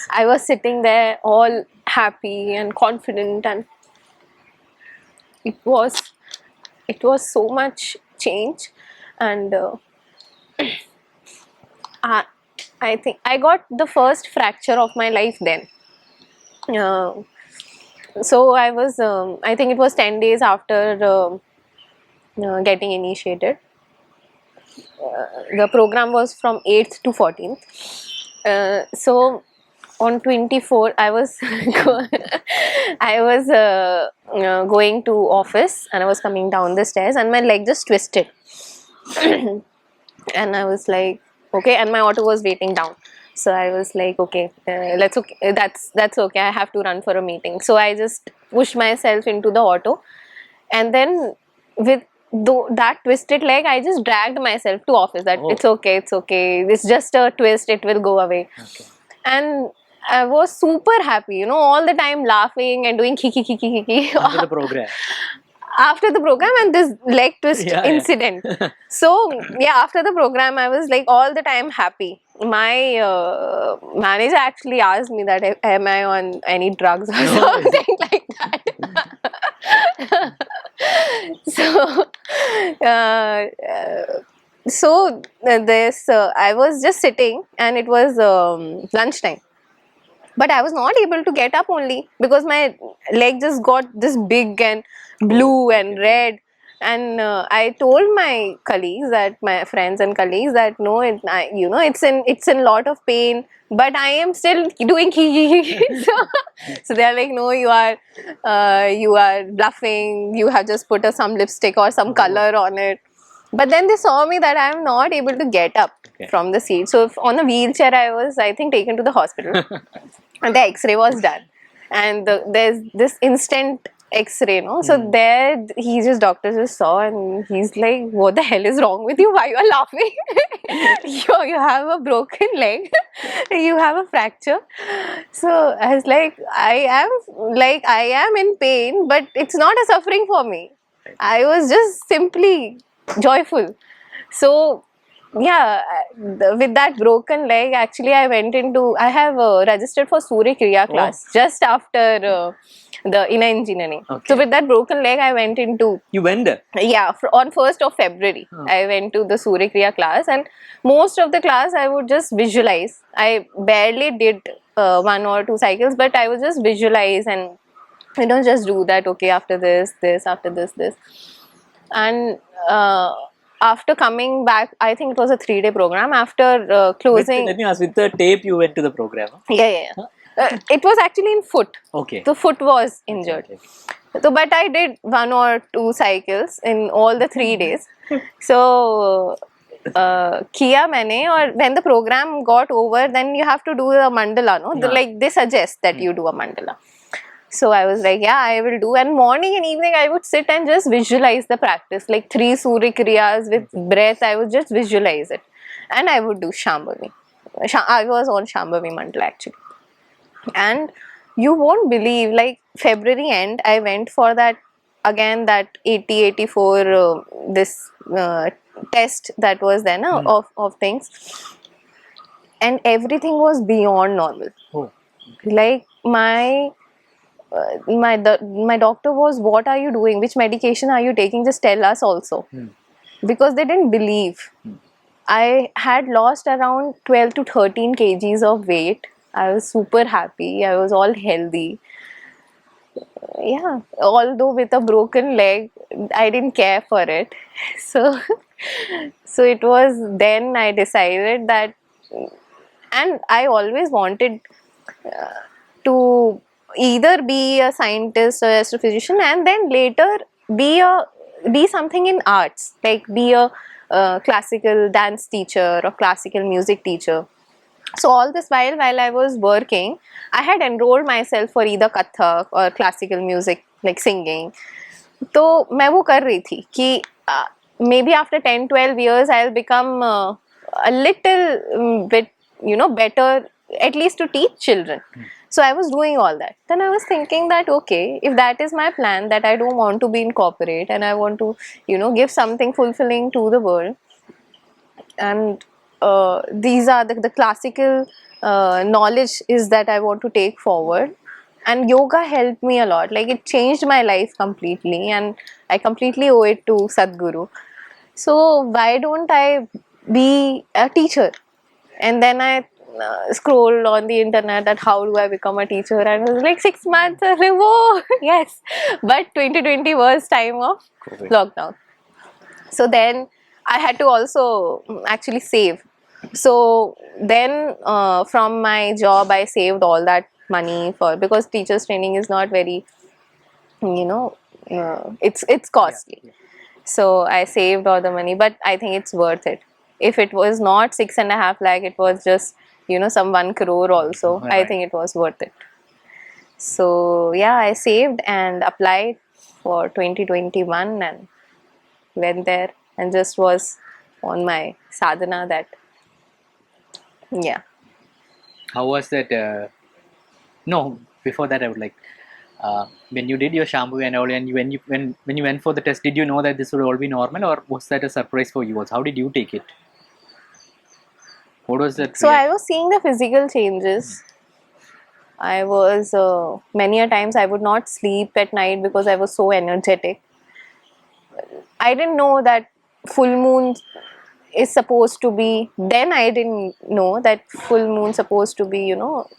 I was sitting there all happy and confident, and it was so much change. And I think I got the first fracture of my life then. So I was, I think it was 10 days after getting initiated. The program was from 8th to 14th. So on 24th, I was going to office, and I was coming down the stairs, and my leg just twisted. And I was like, okay, and my auto was waiting down. So I was like, okay, that's okay. I have to run for a meeting. So I just pushed myself into the auto, and then with that twisted leg, I just dragged myself to office. That it's okay, it's just a twist, it will go away. Okay. And I was super happy, all the time laughing and doing kiki after the program. After the program and this leg twist incident. So yeah, after the program I was like all the time happy. my manager actually asked me that am I on any drugs or No. something like that. So, uh, this I was just sitting and it was lunchtime. But I was not able to get up only because my leg just got this big and blue and red. And I told my colleagues, that my friends and colleagues, that no, it's in lot of pain, but I am still doing so they are like, no, you are bluffing. You have just put some lipstick or some color on it. But then they saw me that I am not able to get up from the seat. So on a wheelchair, I was, I think, taken to the hospital. And the X-ray was done, and there's this instant X-ray, no? So there, doctor just saw, and he's like, "What the hell is wrong with you? Why you are laughing? you have a broken leg, you have a fracture." So I was like, I am in pain, but it's not a suffering for me. I was just simply joyful. So yeah, with that broken leg, actually, I have registered for Surya Kriya class just after the inner engineering. So with that broken leg, I went into. You went there? Yeah, on 1st of February, I went to the Surya Kriya class, and most of the class I would just visualize. I barely did 1 or 2 cycles, but I would just visualize and just do that. Okay, after this, after this, and after coming back, I think it was a 3-day program. After closing, let me ask, with the tape you went to the program? Yeah. It was actually in foot. Okay. The foot was injured. Okay. So, but I did 1 or 2 cycles in all the 3 days. So, kiya maine, or when the program got over, then you have to do a mandala, no? Like they suggest that you do a mandala. So I was like, yeah, I will do. And morning and evening, I would sit and just visualize the practice, like 3 Surya Kriyas with breath. I would just visualize it, and I would do Shambhavi. I was on Shambhavi Mandala actually, and you won't believe, like February end, I went for that again, that 80-84 this test that was then of things, and everything was beyond normal. Like my doctor was, what are you doing, which medication are you taking, just tell us also. Because they didn't believe. I had lost around 12 to 13 kgs of weight. I was super happy, I was all healthy. Yeah, although with a broken leg, I didn't care for it. So so it was then I decided that, and I always wanted to either be a scientist or astrophysician, and then later be something in arts, like be a classical dance teacher or classical music teacher. So all this while I was working, I had enrolled myself for either Kathak or classical music, like singing. तो मैं वो कर रही थी कि maybe after 10-12 years I'll become a little bit better, at least to teach children. So I was doing all that. Then I was thinking that, okay, if that is my plan, that I don't want to be in corporate and I want to give something fulfilling to the world, and these are the classical knowledge is that I want to take forward. And yoga helped me a lot, like it changed my life completely, and I completely owe it to Sadhguru. So why don't I be a teacher? And then I scrolled on the internet that how do I become a teacher, and it was like 6 months. I was like, whoa, yes. But 2020 was time of lockdown. So then I had to also actually save. So then from my job I saved all that money, for because teachers training is not very, it's costly. So I saved all the money, but I think it's worth it. If it was not 6.5 lakh, it was just some 1 crore also. I think it was worth it. So yeah, I saved and applied for 2021 and went there and just was on my sadhana. That, yeah. How was that? No, before that I would like, when you did your Shambhu and all, and when you went for the test, did you know that this would all be normal, or was that a surprise for you also? How did you take it? What was that So I reaction? was seeing the physical changes. I was many a times I would not sleep at night because I was so energetic. I didn't know that full moon is supposed to be, then I didn't know that full moon supposed to be,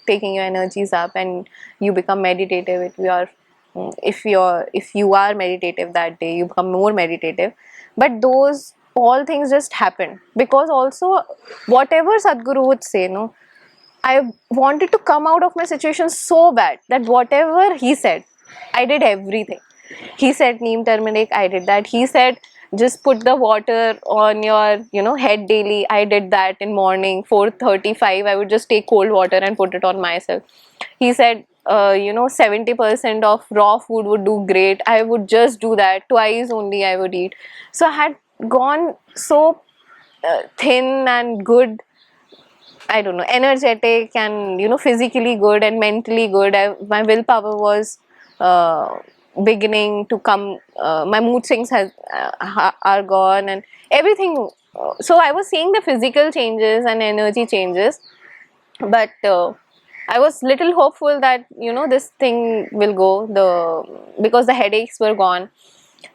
taking your energies up and you become meditative. If you are meditative that day, you become more meditative. But those all things just happen because also whatever Sadhguru would say, no, I wanted to come out of my situation so bad that whatever he said, I did everything. He said neem turmeric, I did that. He said just put the water on your head daily. I did that in morning 4:35. I would just take cold water and put it on myself. He said 70% of raw food would do great. I would just do that twice only. I would eat. So I had gone so thin and good, I don't know, energetic and physically good and mentally good. My willpower was beginning to come. My mood swings are gone and everything. So I was seeing the physical changes and energy changes, but I was little hopeful that this thing will go. Because the headaches were gone,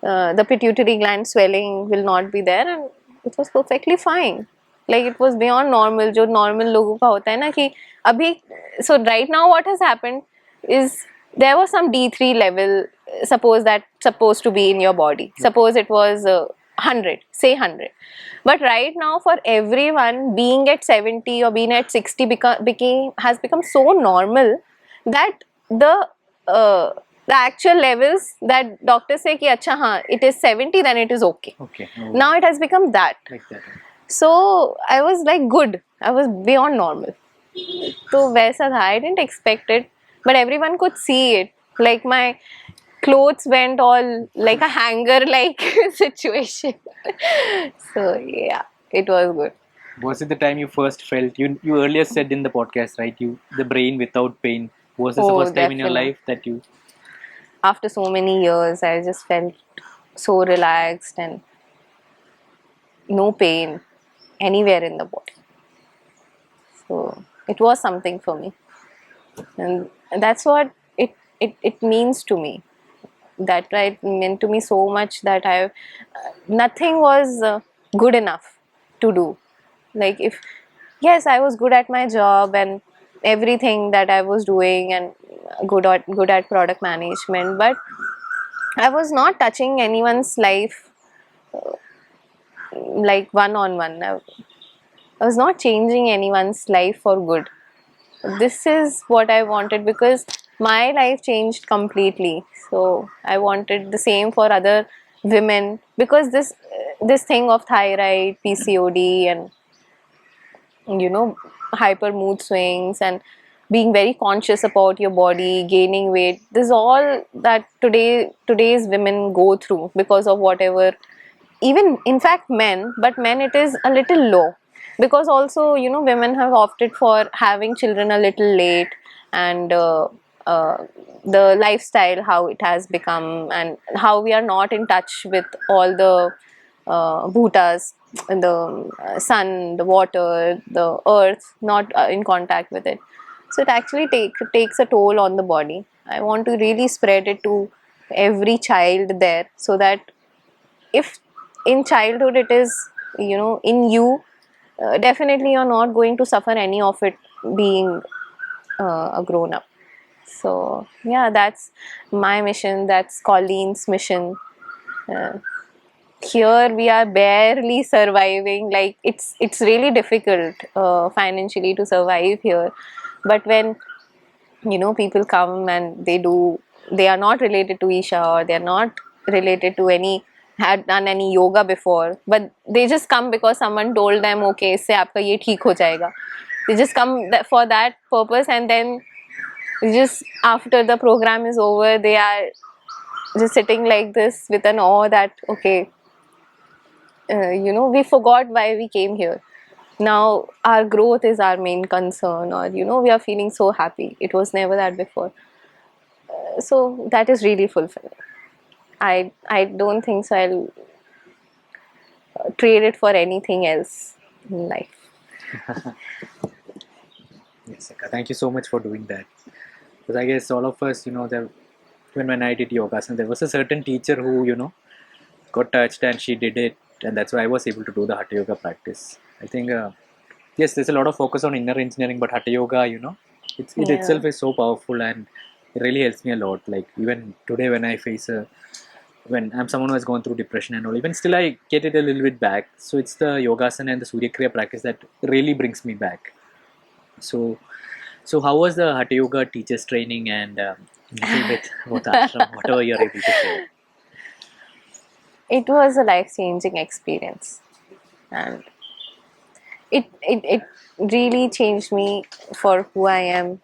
the pituitary gland swelling will not be there, and it was perfectly fine. Like it was beyond normal. जो normal लोगों का होता है ना कि अभी, so right now what has happened is there was some D3 level. Suppose that supposed to be in your body. Suppose it was 100, say 100. But right now for everyone, being at 70 or being at 60 has become so normal that uh, the actual levels that doctors say कि अच्छा हाँ it is 70, then it is okay. Okay. Now it has become that. Like that. So I was like good. I was beyond normal. So वैसा था. I didn't expect it, but everyone could see it. Like my clothes went all like a hanger like situation. So yeah, it was good. Was it the time you first felt you earlier said in the podcast, right? The brain without pain. Was this the Oh, first time in your definitely. life that you After so many years, I just felt so relaxed and no pain anywhere in the body. So it was something for me, and that's what it means to me. That right meant to me so much that nothing was good enough to do. Like if yes, I was good at my job and everything that I was doing and good at product management, but I was not touching anyone's life like one on one. I was not changing anyone's life for good. This is what I wanted because my life changed completely. So I wanted the same for other women because this thing of thyroid, PCOD, and hyper mood swings and being very conscious about your body, gaining weight. This is all that today's women go through because of whatever, even in fact men, but men it is a little low because also women have opted for having children a little late, and uh, the lifestyle how it has become and how we are not in touch with all the bhutas, the sun, the water, the earth, not in contact with it. So it actually takes a toll on the body. I want to really spread it to every child there so that if in childhood it is in you, definitely you're not going to suffer any of it being a grown up. So yeah, that's my mission, that's Kauline's mission. uh, Here we are barely surviving, like it's really difficult financially to survive here, but when people come and they are not related to Isha or they are not related to any, had done any yoga before, but they just come because someone told them okay इससे आपका ये ठीक हो जाएगा. They just come for that purpose, and then just after the program is over they are just sitting like this with an awe that okay, we forgot why we came here. Now our growth is our main concern, or we are feeling so happy. It was never that before. So that is really fulfilling. I don't think so I'll trade it for anything else in life. Yes, Akka, thank you so much for doing that. Because I guess all of us, when I did yogasana, there was a certain teacher who, got touched and she did it, and that's why I was able to do the Hatha Yoga practice. I think, yes, there's a lot of focus on inner engineering, but Hatha Yoga, it Yeah. itself is so powerful and it really helps me a lot. Like, even today, when I face when I'm someone who has gone through depression and all, even still I get it a little bit back. So it's the yogasana and the Surya Kriya practice that really brings me back. So, so how was the Hatha Yoga teachers training and a little bit about the ashram, whatever you're able to share? It was a life-changing experience, and it really changed me for who I am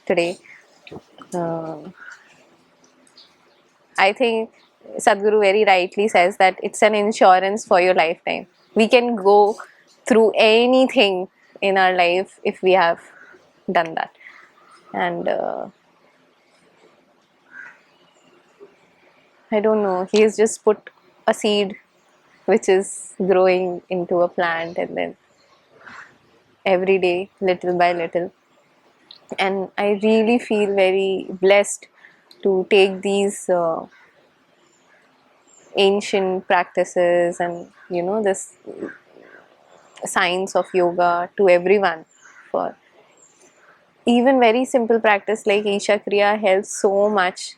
today. Uh, I think Sadhguru very rightly says that it's an insurance for your lifetime. We can go through anything in our life if we have done that. And I don't know, he's just put a seed which is growing into a plant, and then every day, little by little. And I really feel very blessed to take these ancient practices and this science of yoga to everyone. For even very simple practice like Isha Kriya helps so much.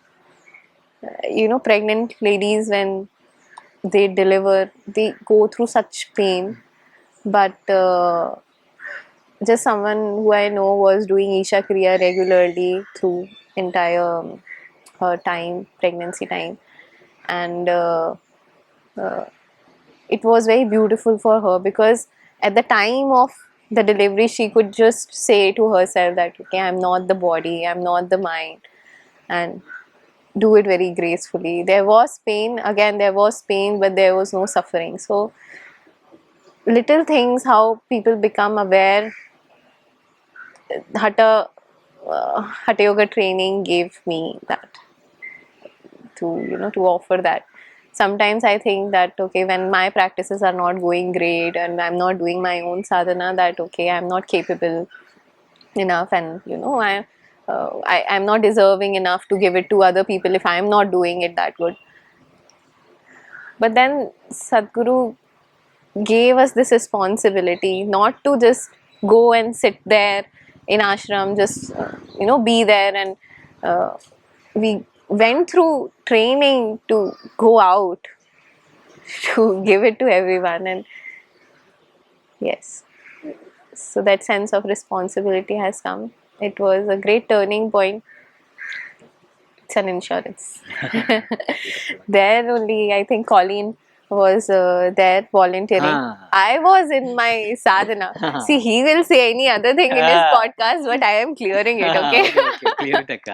Pregnant ladies, when they deliver, they go through such pain, but just someone who I know was doing Isha Kriya regularly through entire her time, pregnancy time, and it was very beautiful for her, because at the time of the delivery she could just say to herself that, okay, I'm not the body, I'm not the mind, and do it very gracefully. There was pain, again there was pain, but there was no suffering. So little things, how people become aware. Hatha yoga training gave me that, to to offer that. Sometimes I think that, okay, when my practices are not going great and I'm not doing my own sadhana, that okay, I'm not capable enough, and I'm not deserving enough to give it to other people if I'm not doing it that good. But then Sadhguru gave us this responsibility not to just go and sit there in ashram, just be there, and we went through training to go out to give it to everyone. And yes, so that sense of responsibility has come. It was a great turning point. It's an insurance. There only, I think Kauline was there volunteering. I was in my sadhana. See, he will say any other thing in his podcast, but I am clearing it, okay? Okay, clear it, Akka.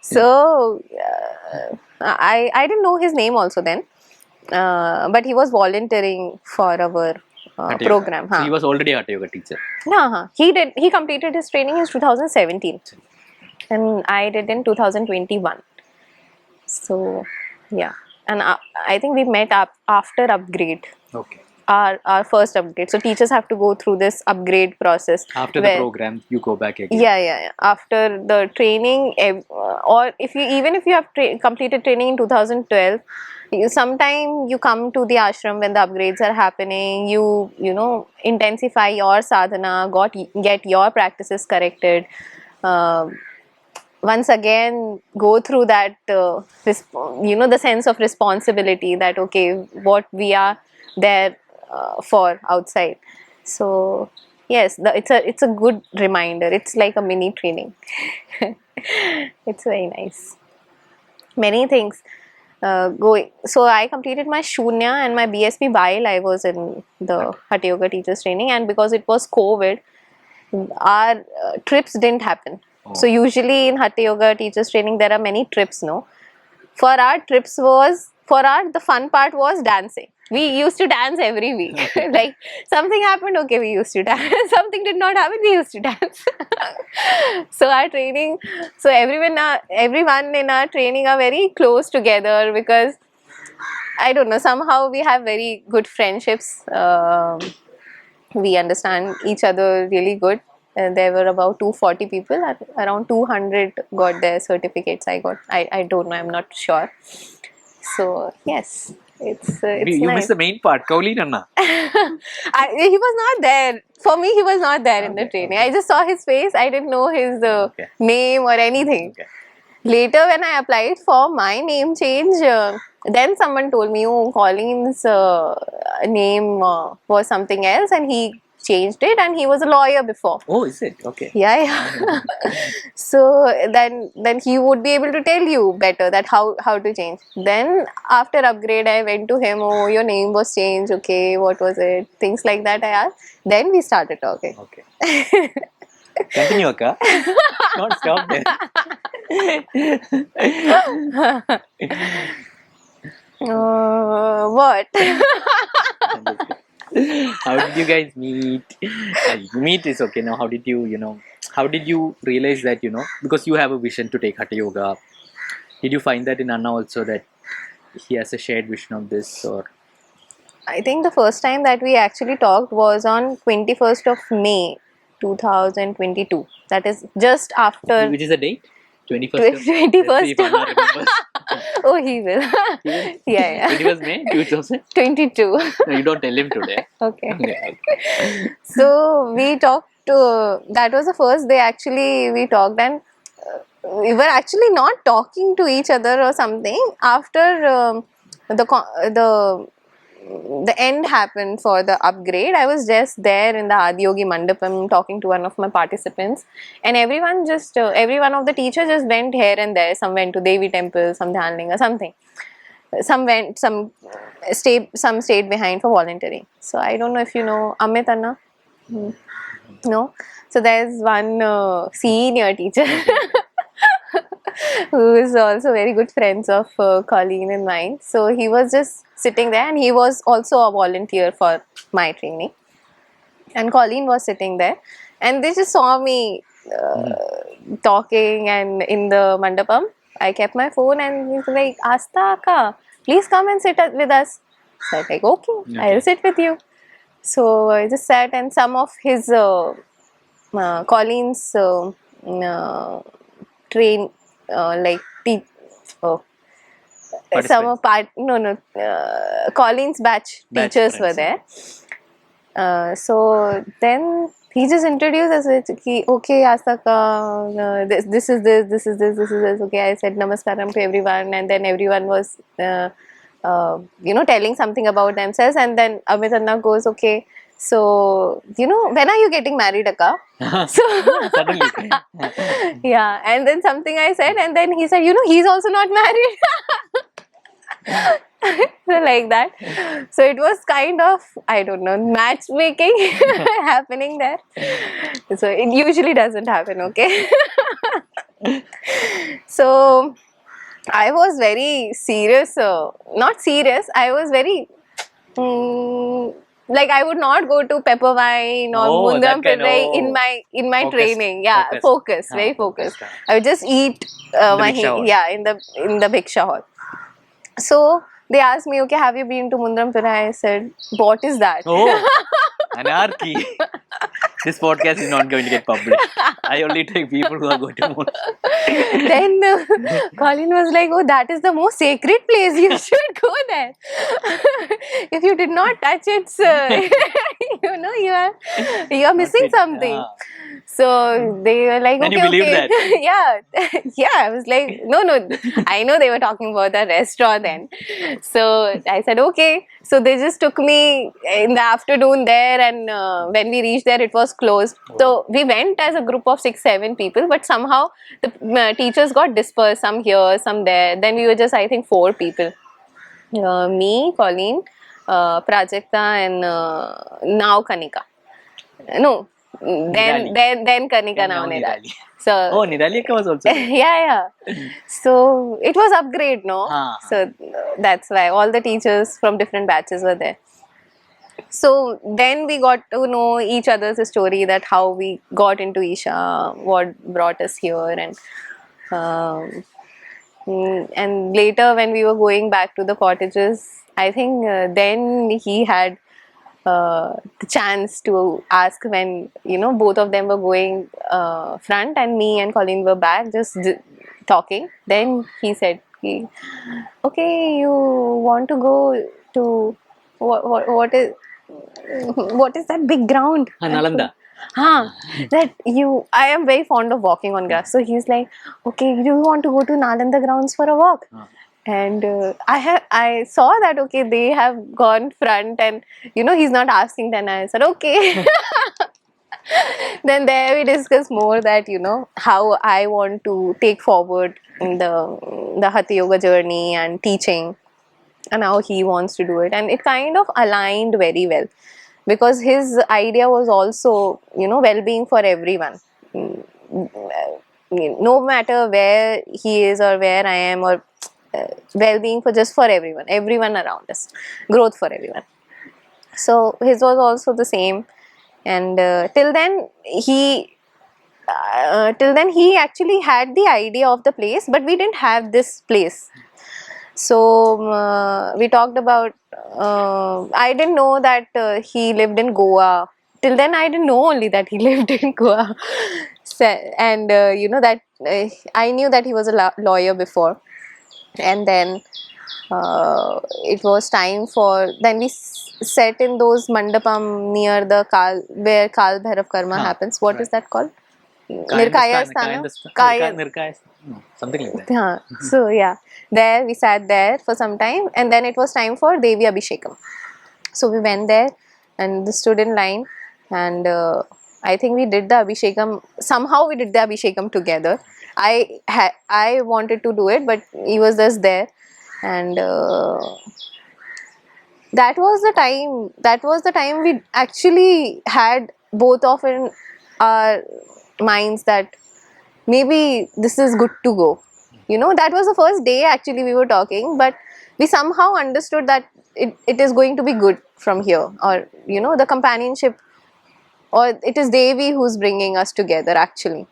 So, I didn't know his name also then, but he was volunteering for our Hatha Yoga. program. So he was already a Hatha Yoga teacher. Yeah, he completed his training in 2017, and I did in 2021. So yeah, and I think we met up after upgrade. Okay. Our first upgrade. So teachers have to go through this upgrade process. After the program, you go back again. Yeah. After the training, or if you have completed training in 2012, sometime you come to the ashram when the upgrades are happening. You intensify your sadhana, get your practices corrected. Once again go through that the sense of responsibility, that okay, what we are there for outside. So yes, it's a good reminder. It's like a mini training. It's very nice. Many things going. So I completed my Shunya and my BSP while I was in the Hatha Yoga Teachers training, and because it was COVID, our trips didn't happen. So usually in Hatha Yoga Teachers training there are many trips, no? For our trips the fun part was dancing. We used to dance every week. Like something happened, okay, we used to dance. Something did not happen, we used to dance. So our training, so everyone in our training are very close together, because I don't know, somehow we have very good friendships. We understand each other really good. There were about 240 people, and around 200 got their certificates. I don't know, I'm not sure. So yes, it's You missed nice. the main part, Kauline Anna. He was not there. For me, he was not there in the Okay, training. okay. I just saw his face. I didn't know his Okay. name or anything. Okay. Later, when I applied for my name change, then someone told me, oh, Colleen's name was something else, and he changed it, and he was a lawyer before. Oh, is it? Okay. Yeah, yeah. So then he would be able to tell you better that how to change. Then after upgrade, I went to him. Oh, your name was changed. Okay, what was it? Things like that I asked. Then we started talking. Okay. Continue, Akka. Don't stop there. What? How did you guys meet? Meet is okay. Now, how did how did you realize that, because you have a vision to take Hatha Yoga? Did you find that in Anna also, that he has a shared vision of this, or? I think the first time that we actually talked was on 21st of May 2022. That is just after Which is the date? 21st. Let's see 21st. if Anna remembers. Oh, he will. He will? Yeah. 21st May 2000? 22. No, you don't tell him today. Okay. Okay. So we talked. That was the first day actually we talked, and we were actually not talking to each other or something. After the end happened for the upgrade, I was just there in the Adiyogi Mandapam talking to one of my participants, and everyone every one of the teachers just went here and there. Some went to Devi temple, some Dhanling or something. Some stayed behind for volunteering. So I don't know if you know Amit Anna. No. So there's one senior teacher who is also very good friends of Kauline and mine. So he was just sitting there, and he was also a volunteer for my training. And Kauline was sitting there, and they just saw me talking and in the mandapam. I kept my phone, and he's like, Astha Akkas, please come and sit with us. So I was like, okay, I'll sit with you. So I just sat, and some of his Colleen's train like oh, some part Colleen's batch teachers were there. So then he just introduced us with okay, Astha Akkas, this is this, this is this, this is this. Okay, I said namaskaram to everyone, and then everyone was telling something about themselves, and then Amit Anna goes, okay, so when are you getting married, Akka? So Suddenly. yeah, and then something I said, and then he said, he's also not married. So like that. So it was kind of, I don't know, matchmaking happening there. So it usually doesn't happen, okay? So I was very serious, not serious, I was very like I would not go to pepper wine or Moondram pirai in my training. Yeah, focus, very focused. I would just eat in the Bhiksha hall. So they asked me, okay, have you been to Moondram pirai? I said, what is that? Oh, anarchy. This podcast is not going to get published. I only take people who are going to Moondram. Then Kauline was like, oh, that is the most sacred place. You should go there. If you did not touch it, you are missing something. So they were like, and okay, you believe okay. That? Yeah. I was like, no. I know they were talking about the restaurant then. So I said, okay. So they just took me in the afternoon there, and when we reached there, it was closed. So we went as a group of 6-7 people, but somehow the teachers got dispersed, some here, some there. Then we were just, I think, 4 people. Me, Kauline, Prajakta, and now Kanika. No, then Kanika, now Nirali. So Nirali Akka was also there. yeah. So it was upgrade, no? So that's why all the teachers from different batches were there. So then we got to know each other's story, that how we got into Isha, what brought us here, and later when we were going back to the cottages, I think then he had the chance to ask when both of them were going front and me and Colleen were back just talking. Then he said, "Okay, you want to go to what is that big ground?" Nalanda. I am very fond of walking on grass. So he's like, "Okay, do you want to go to Nalanda grounds for a walk?" And I saw that okay, they have gone front, and he's not asking. Then I said okay. Then there we discuss more that how I want to take forward the Hatha Yoga journey and teaching, and how he wants to do it, and it kind of aligned very well because his idea was also well-being for everyone. No matter where he is or where I am, or well-being for everyone around us, growth for everyone. So his was also the same, and till then he actually had the idea of the place, but we didn't have this place. So we talked about. I didn't know that he lived in Goa. Till then, I didn't know only that he lived in Goa. And that I knew that he was a lawyer before. And then it was time for. Then we sat in those mandapam near the where Kal Bhairav Karma happens. What is that called? Nirkaya Sthana? No, something like that. Yeah. So yeah, there we sat there for some time, and then it was time for Devi Abhishekam. So we went there and stood in line, and I think we did the Abhishekam. Somehow we did the Abhishekam together. I wanted to do it, but he was just there, and that was the time. That was the time we actually had both of in our minds that maybe this is good to go. That was the first day actually we were talking, but we somehow understood that it is going to be good from here, or the companionship, or it is Devi who's bringing us together actually.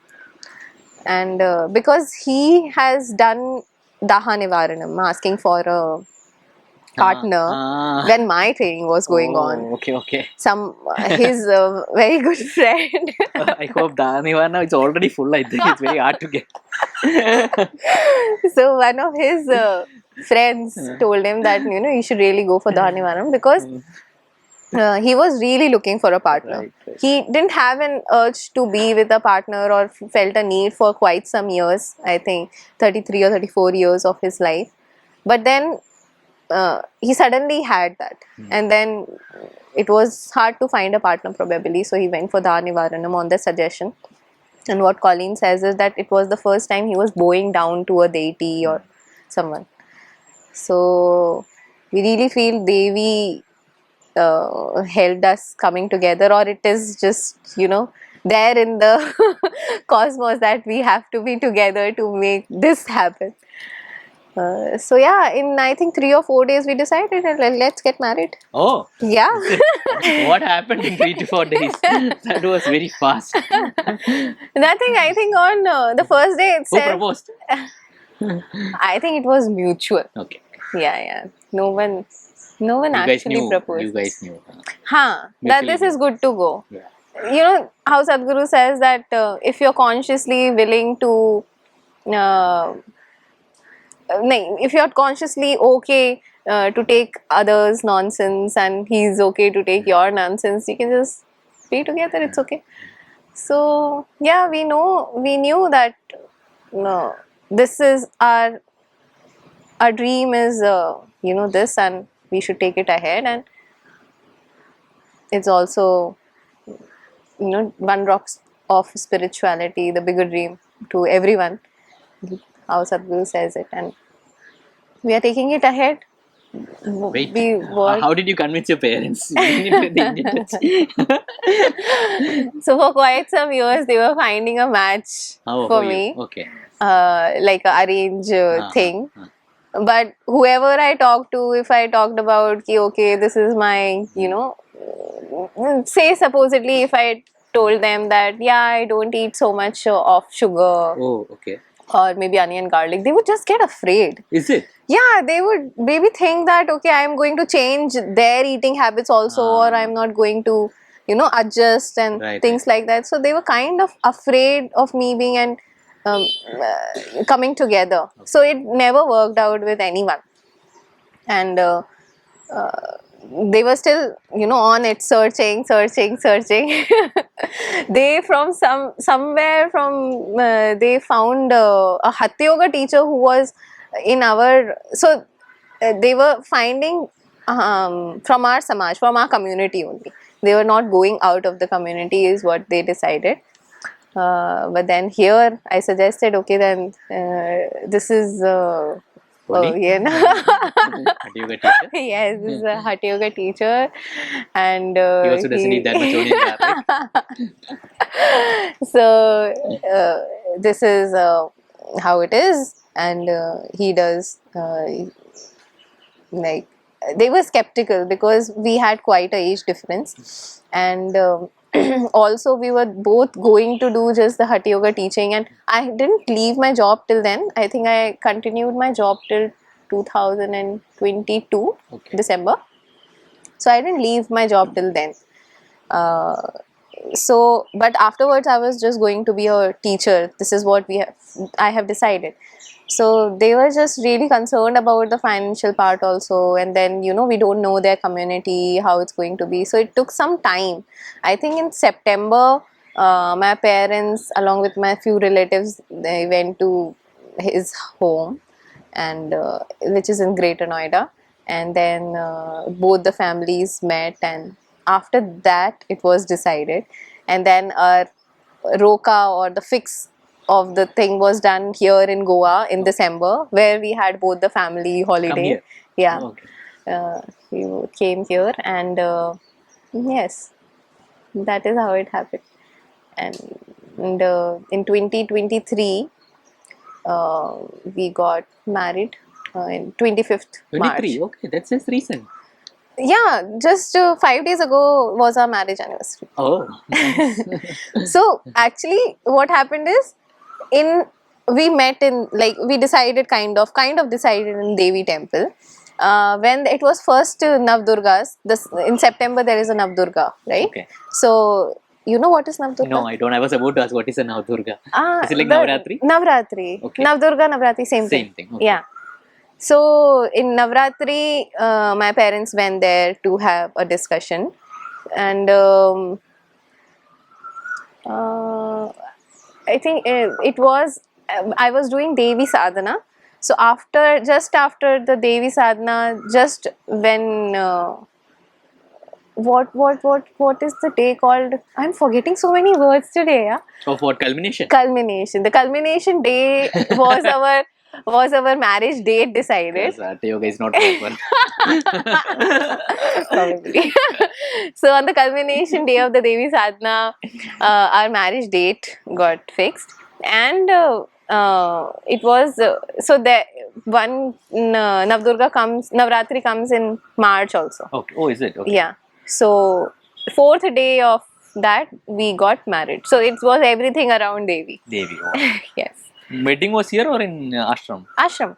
And because he has done Daha Nivaranam, asking for a partner when my training was going on. Okay. His very good friend. I hope Dhanivana is already full. I think it's very hard to get. So one of his friends told him that you should really go for Dhanivaram because he was really looking for a partner. Right. He didn't have an urge to be with a partner or felt a need for quite some years. I think 33 or 34 years of his life. But then he suddenly had that, and then it was hard to find a partner probably. So he went for Dhanivaranam on the suggestion. And what Colleen says is that it was the first time he was bowing down to a deity or someone. So we really feel Devi helped us coming together, or it is just there in the cosmos that we have to be together to make this happen. So yeah, in I think 3 or 4 days we decided let's get married. Oh. Yeah. What happened in 3 to 4 days? That was very fast. Nothing. I think on the first day itself. Who proposed? I think it was mutual. Okay. Yeah. No one actually proposed. You guys knew. That this is good to go. Yeah. How Sadhguru says that if you're consciously willing to if you're consciously okay to take others' nonsense and he's okay to take your nonsense, you can just be together. It's okay. So yeah, we knew that this is our dream is this, and we should take it ahead, and it's also one rock of spirituality, the bigger dream to everyone, how Sadhguru says it, and we are taking it ahead. Wait, how did you convince your parents? So for quite some years they were finding a match for me. Okay. Like a arrange thing. But whoever I talked to, if I talked about okay, this is my say supposedly if I told them that I don't eat so much of sugar. Oh, okay. or maybe onion garlic, they would just get afraid. Is it? Yeah, they would maybe think that, okay, I am going to change their eating habits also, or I'm not going to, adjust and things like that. So they were kind of afraid of me being and coming together. So it never worked out with anyone. And they were still, on it, searching. They from somewhere from they found a Hatha Yoga teacher who was in our, so they were finding from our samaj, from our community only. They were not going out of the community is what they decided. But then here I suggested, okay, then this is Hatha Yoga teacher. Yes, this is a Hatha Yoga teacher, and He also doesn't need that much onion garlic. So this is how it is, and he does like, they were skeptical because we had quite a age difference, and also we were both going to do just the Hatha Yoga teaching, and I didn't leave my job till then. I think I continued my job till 2022 December. So I didn't leave my job till then. So but afterwards I was just going to be a teacher. This is what I have decided. So they were just really concerned about the financial part also, and then we don't know their community, how it's going to be. So it took some time. I think in September my parents along with my few relatives, they went to his home, and which is in Greater Noida, and then both the families met, and after that it was decided, and then our roka or the fix of the thing was done here in Goa in December, where we had both the family holiday. Yeah. We came here, and yes, that is how it happened. And in 2023 we got married in 25th March. 23, okay, that's just recent. Yeah, just 5 days ago was our marriage anniversary. Oh. So actually what happened is, we met in, like, we decided kind of decided in Devi temple when it was first Navdurgas. In September there is a Navdurga, right? Okay. So you know what is Navdurga? No, I don't. I was about to ask what is a Navdurga. Is it like Navratri? Navratri. Okay. Navdurga, Navratri, same thing. Okay. Yeah. So in Navratri, my parents went there to have a discussion, and I think it was, I was doing Devi sadhana. So just after the Devi sadhana, just when what is the day called? I'm forgetting so many words today. Yeah. Of what? Culmination? Culmination. The culmination day was our marriage date decided. Hatha Yoga is not proper. Probably. So on the culmination day of the Devi Sadhana, our marriage date got fixed, and it was so that one Navratri comes in March also. Okay. Oh, is it? Okay. Yeah. So 4th day of that we got married. So it was everything around Devi. Devi. Oh. Yes. Wedding was here or in Ashram? Ashram.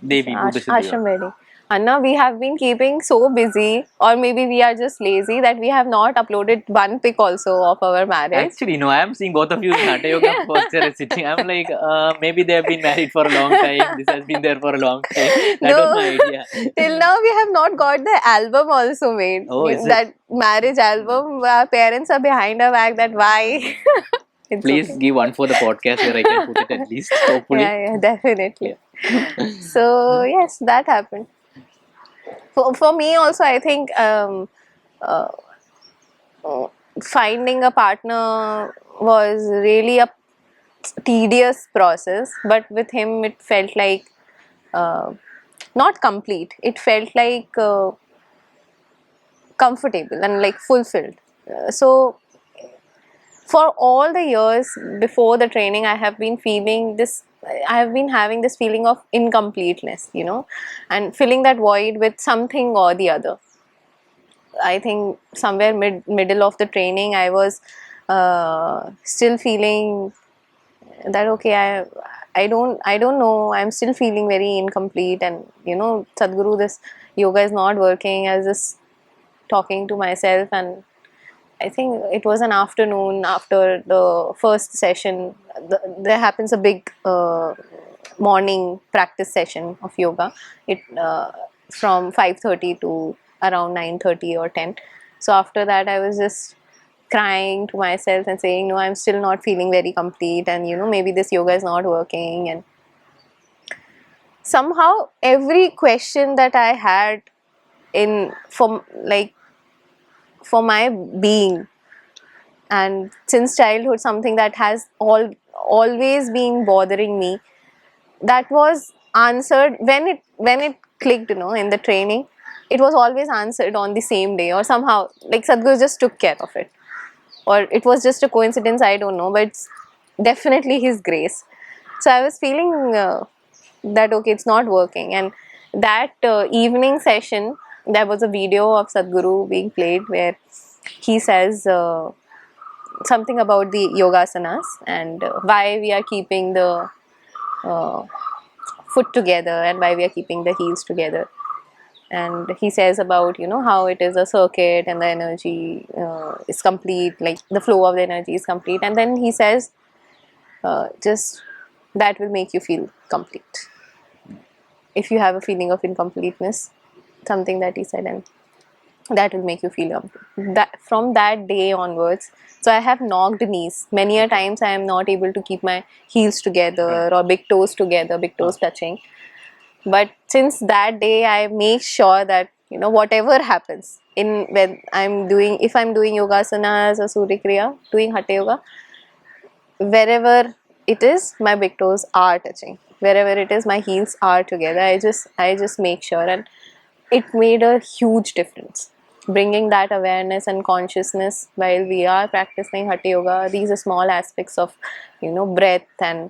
Devi. Ashram wedding. Anna, we have been keeping so busy, or maybe we are just lazy, that we have not uploaded one pic also of our marriage. Actually, no, I am seeing both of you in Hatha Yoga posture and sitting. I'm like, maybe they have been married for a long time. This has been there for a long time. That was my idea. Till now, we have not got the album also made. Oh, is that it? Marriage album, our parents are behind our back that why. Please give one for the podcast where I can put it at least, hopefully. Yeah, definitely. So, yes, that happened. For me also, I think finding a partner was really a tedious process, but with him it felt like not complete. It felt like comfortable and like fulfilled. So for all the years before the training, I have been having this feeling of incompleteness, and filling that void with something or the other. I think somewhere middle of the training, I was still feeling that, okay, I don't know, I'm still feeling very incomplete, and Sadhguru, this yoga is not working. I was just talking to myself, and I think it was an afternoon after the first session. There happens a big morning practice session of yoga. It from 5:30 to around 9:30 or 10. So after that, I was just crying to myself and saying, no, I'm still not feeling very complete, and maybe this yoga is not working. And somehow every question that I had in for my being, and since childhood, something that has always been bothering me, that was answered when it clicked, in the training. It was always answered on the same day, or somehow like Sadhguru just took care of it, or it was just a coincidence, I don't know, but it's definitely his grace. So I was feeling that okay, it's not working. And that evening session, there was a video of Sadhguru being played where he says something about the yogasanas, and why we are keeping the uh, foot together, and why we are keeping the heels together. And he says about how it is a circuit, and the energy is complete, like the flow of the energy is complete. And then he says just that will make you feel complete if you have a feeling of incompleteness, something that he said, and that will make you feel that from that day onwards. So I have knocked knees many a times. I am not able to keep my heels together, or big toes together, big toes touching. But since that day, I make sure that whatever happens in when if I'm doing yogasanas or surya kriya, doing hatha yoga, wherever it is, my big toes are touching, wherever it is, my heels are together. I just make sure. And it made a huge difference, bringing that awareness and consciousness while we are practicing hatha yoga. These are small aspects of breath, and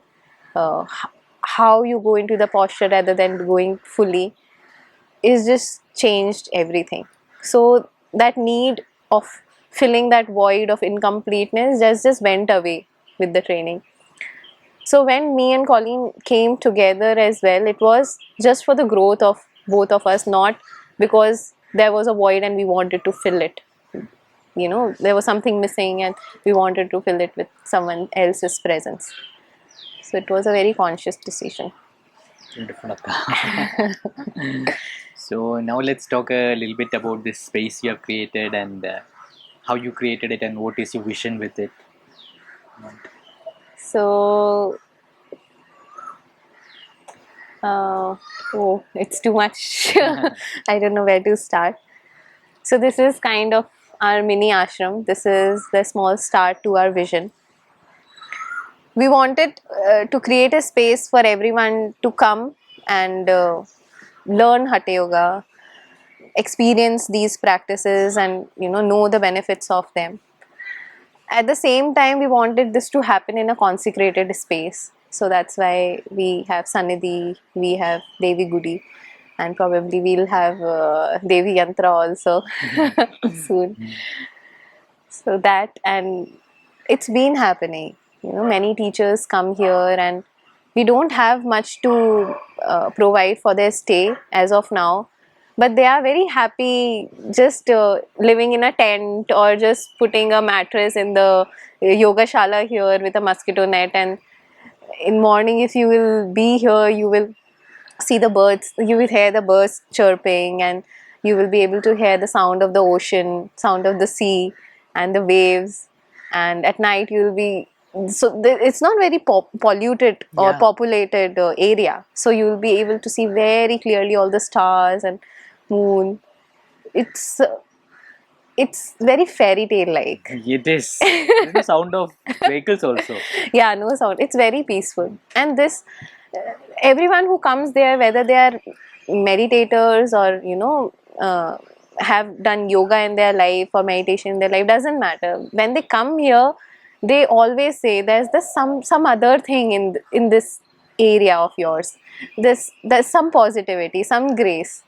uh, h- how you go into the posture rather than going fully, is just changed everything. So that need of filling that void of incompleteness just went away with the training. So when me and Colleen came together as well, it was just for the growth of both of us, not because there was a void and we wanted to fill it. There was something missing and we wanted to fill it with someone else's presence. So it was a very conscious decision. Beautiful, Akka. So now let's talk a little bit about this space you have created, and how you created it, and what is your vision with it. So, it's too much. I don't know where to start. So this is kind of our mini ashram. This is the small start to our vision. We wanted to create a space for everyone to come and learn hatha yoga, experience these practices, and know the benefits of them. At the same time, we wanted this to happen in a consecrated space. So that's why we have Sanidhi, we have Devi Gudi, and probably we'll have Devi Yantra also soon. So that, and it's been happening. Many teachers come here, and we don't have much to provide for their stay as of now, but they are very happy just living in a tent, or just putting a mattress in the yoga shala here with a mosquito net. And in morning, if you will be here, you will see the birds, you will hear the birds chirping, and you will be able to hear the sound of the ocean, sound of the sea and the waves. And at night you will be, so it's not very polluted or Yeah. populated area, so you will be able to see very clearly all the stars and moon. It's very fairy tale like. It is. There's no sound of vehicles also. Yeah, no sound. It's very peaceful. And this, everyone who comes there, whether they are meditators or have done yoga in their life or meditation in their life, doesn't matter. When they come here, they always say there's some other thing in this area of yours. There's some positivity, some grace,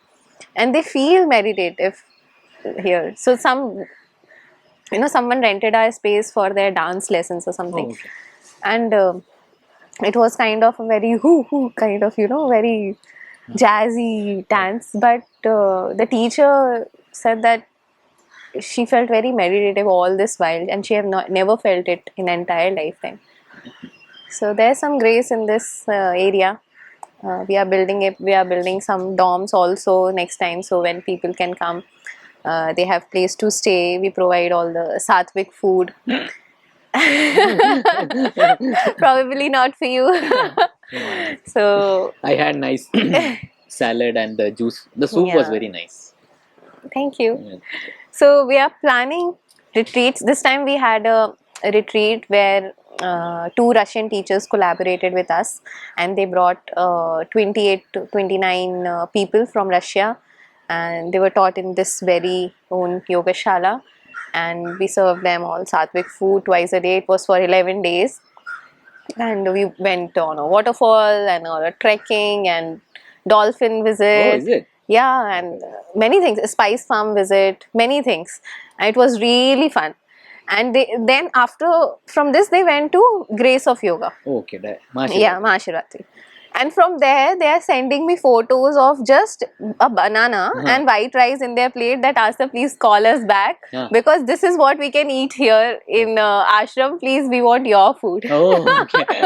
and they feel meditative here. So someone rented our space for their dance lessons or something. Oh, okay. And It was kind of a very kind of, very jazzy dance. But the teacher said that she felt very meditative all this while, and she have never felt it in entire lifetime. So there's some grace in this area. We are building it. We are building some dorms also next time. So when people can come, they have place to stay. We provide all the sattvic food. Probably not for you. So I had nice salad and the juice. The soup was yeah, very nice. thank you. Yeah. So we are planning retreats. This time we had a retreat where two Russian teachers collaborated with us, and they brought 28 to 29 people from Russia, and they were taught in this very own yogashala, and we served them all sattvic food twice a day. It was for 11 days, and we went on a waterfall and on a trekking and dolphin visit. Oh, is it? Yeah, and many things, a spice farm visit, many things. And it was really fun. And then after, from this they went to Grace of Yoga. Okay, that. Yeah, Mahashivratri. And from there, they are sending me photos of just a banana and white rice in their plate, that Astha, please call us back, because this is what we can eat here in Ashram. Please, we want your food. Oh, okay.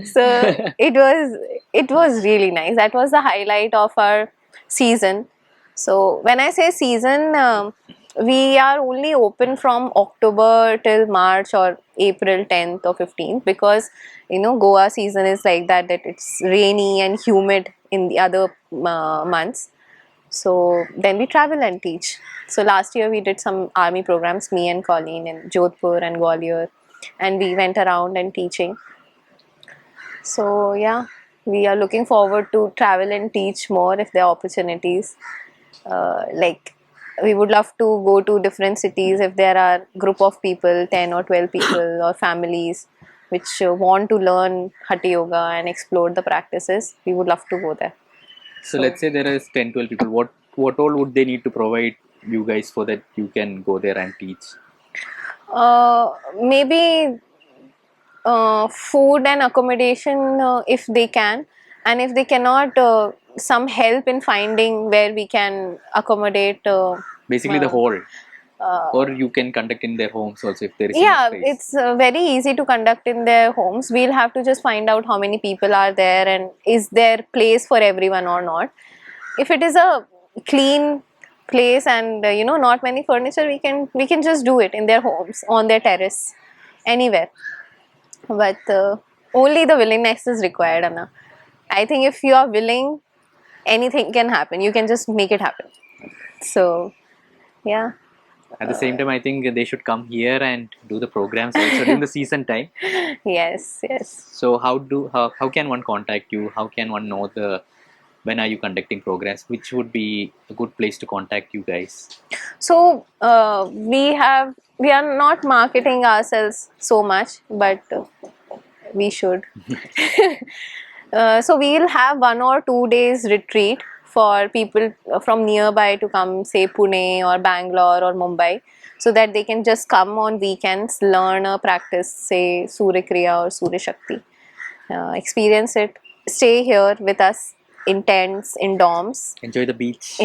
So it was really nice. That was the highlight of our season. So when I say season, we are only open from October till March or April 10th or 15th, because Goa season is like that it's rainy and humid in the other months. So then we travel and teach. So last year we did some army programs, me and Kauline, in Jodhpur and Gwalior, and we went around and teaching. So yeah, we are looking forward to travel and teach more if there are opportunities. Like, we would love to go to different cities if there are group of people, 10 or 12 people or families which want to learn Hatha Yoga and explore the practices. We would love to go there. So let's say there is 10, 12 people. What all would they need to provide you guys so that you can go there and teach? Maybe food and accommodation if they can, and if they cannot, some help in finding where we can accommodate. Basically, the whole. Or you can conduct in their homes also if there is enough space. It's very easy to conduct in their homes. We'll have to just find out how many people are there and is there place for everyone or not. If it is a clean place and not many furniture, we can just do it in their homes, on their terrace, anywhere. But only the willingness is required, Anna. I think if you are willing, anything can happen. You can just make it happen. So yeah. At the same time, I think they should come here and do the programs also during the season time. Yes. So how can one contact you? How can one know when are you conducting programs? Which would be a good place to contact you guys? So we are not marketing ourselves so much, but we should. So we'll have 1 or 2 days retreat for people from nearby to come, say Pune or Bangalore or Mumbai, so that they can just come on weekends, learn a practice, say Surya Kriya or Surya Shakti, experience it, stay here with us in tents, in dorms. Enjoy the beach.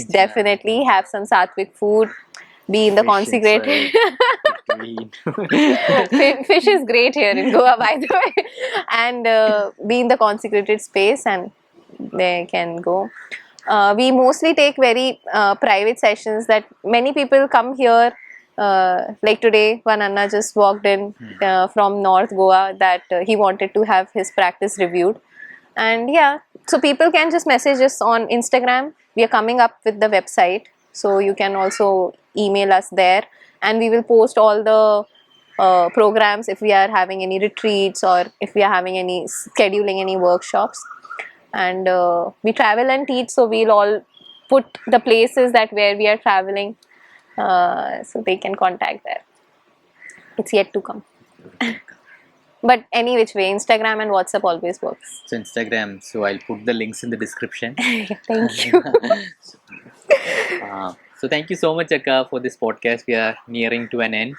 Definitely have some sattvic food, be in the consecrated. Fish is great here in Goa, by the way, and be in the consecrated space, and they can go. We mostly take very private sessions, that many people come here. Like today, one Anna just walked in from North Goa, that he wanted to have his practice reviewed. And yeah, so people can just message us on Instagram. We are coming up with the website, so you can also email us there, and we will post all the programs if we are having any retreats or if we are having any scheduling any workshops. And we travel and teach, so we'll all put the places that where we are traveling, so they can contact there. It's yet to come. But any which way, Instagram and WhatsApp always works. So Instagram, so I'll put the links in the description. Thank you. So thank you so much, Akka, for this podcast. We are nearing to an end.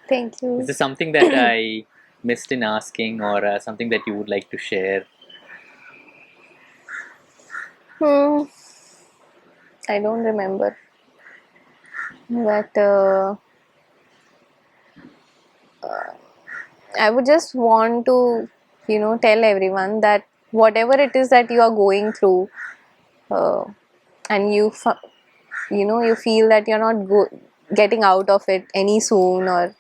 Thank you. This is something that I missed in asking, or something that you would like to share? I don't remember, but I would just want to, tell everyone that whatever it is that you are going through, uh, and you feel that you're not getting out of it any soon, or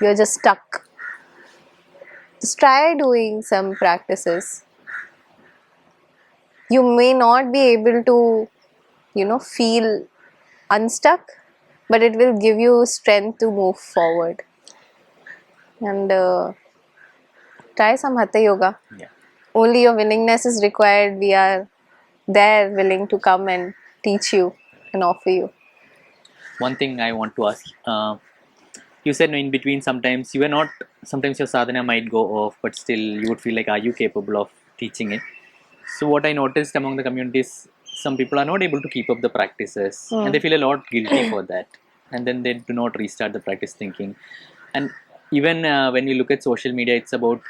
you're just stuck. Just try doing some practices. You may not be able to, feel unstuck, but it will give you strength to move forward. And try some Hatha Yoga. Yeah. Only your willingness is required. We are there willing to come and teach you and offer you. One thing I want to ask, you said in between sometimes you are not, sometimes your sadhana might go off, but still you would feel like, are you capable of teaching it? So what I noticed among the communities, some people are not able to keep up the practices and they feel a lot guilty for that, and then they do not restart the practice thinking. And even when you look at social media, it's about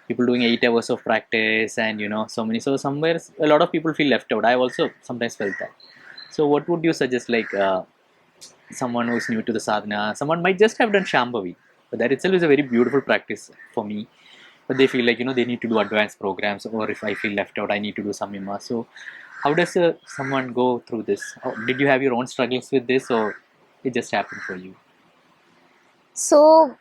people doing 8 hours of practice and so many. So somewhere a lot of people feel left out. I also sometimes felt that. So what would you suggest, like someone who's new to the sadhana, someone might just have done Shambhavi, but that itself is a very beautiful practice for me. But they feel like they need to do advanced programs, or if I feel left out, I need to do samyama. So how does someone go through this? Did you have your own struggles with this, or it just happened for you? So,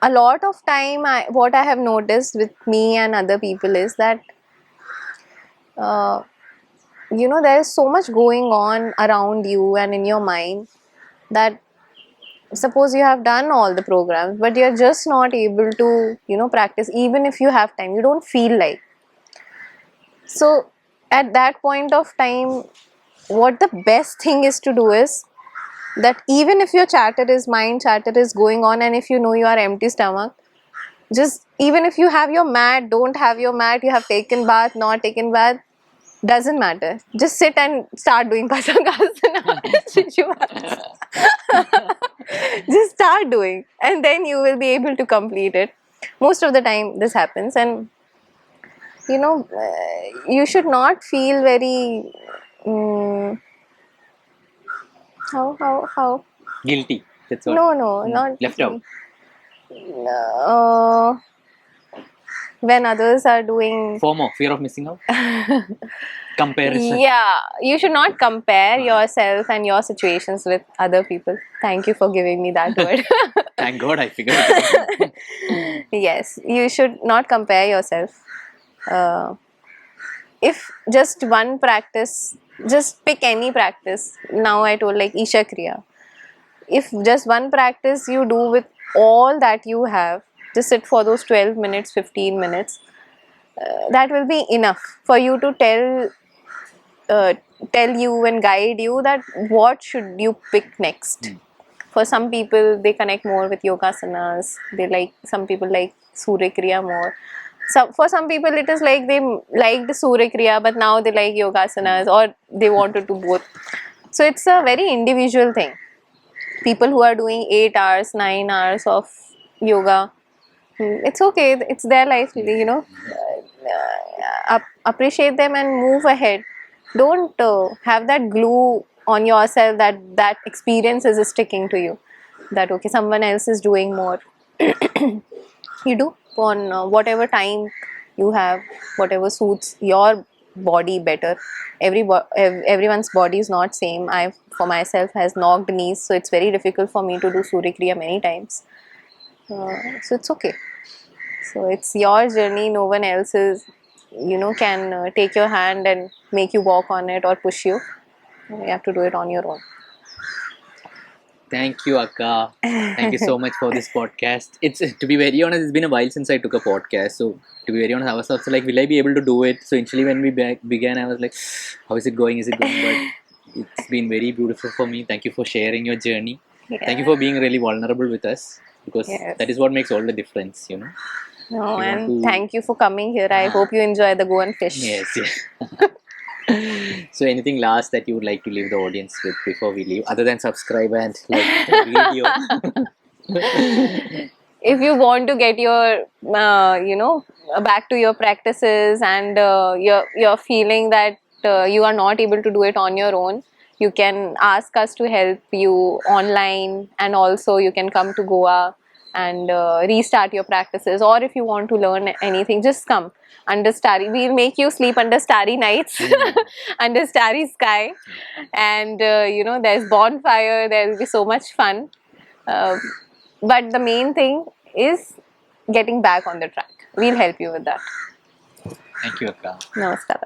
a lot of time, what I have noticed with me and other people is that, uh, there is so much going on around you and in your mind that suppose you have done all the programs, but you're just not able to, practice. Even if you have time, you don't feel like. So, at that point of time, what the best thing is to do is that even if your mind chatter is going on, and if you know you are empty stomach, just even if you have your mat, don't have your mat, you have taken bath, not taken bath, doesn't matter. Just sit and start doing Vaisakh. Just start doing, and then you will be able to complete it. Most of the time this happens, and you should not feel very how Guilty. That's what. no, not Left out. uh, when others are doing FOMO, fear of missing out. Comparison. Yeah, you should not compare yourself and your situations with other people. Thank you for giving me that word. Thank God I figured it out. Yes, you should not compare yourself. If just one practice, just pick any practice. Now I told like Isha Kriya. If just one practice you do with all that you have, just sit for those 12 minutes, 15 minutes, that will be enough for you to tell you and guide you that what should you pick next. For some people, they connect more with yogasanas. Some people like Surya Kriya more. So for some people, it is like they like the Surya Kriya, but now they like yogasanas, or they want to do both. So it's a very individual thing. People who are doing 8 hours, 9 hours of yoga, it's okay. It's their life, appreciate them and move ahead. Don't have that glue on yourself that experience is sticking to you, that okay, someone else is doing more. You do on whatever time you have, whatever suits your body better. Everyone's body is not same. I for myself has knocked knees, so it's very difficult for me to do Surya Kriya many times. So it's okay. So it's your journey. No one else is, can take your hand and make you walk on it or push you. You have to do it on your own. Thank you, Akka. Thank you so much for this podcast. It's, to be very honest, it's been a while since I took a podcast. So to be very honest, I was also like, will I be able to do it? So initially when we began, I was like, how is it going? Is it going? But it's been very beautiful for me. Thank you for sharing your journey. Yeah. Thank you for being really vulnerable with us, because Yes. that is what makes all the difference, No, and thank you for coming here. I hope you enjoy the Go and Fish. Yes, yeah. So anything last that you would like to leave the audience with before we leave, other than subscribe and like the video? if you want to get your back to your practices, and you're feeling that you are not able to do it on your own, you can ask us to help you online, and also you can come to Goa and restart your practices. Or if you want to learn anything, just come under starry. We'll make you sleep under starry nights, under starry sky, and there's bonfire. There will be so much fun. uh, but the main thing is getting back on the track. We'll help you with that. Thank you, Akka. Namaskar.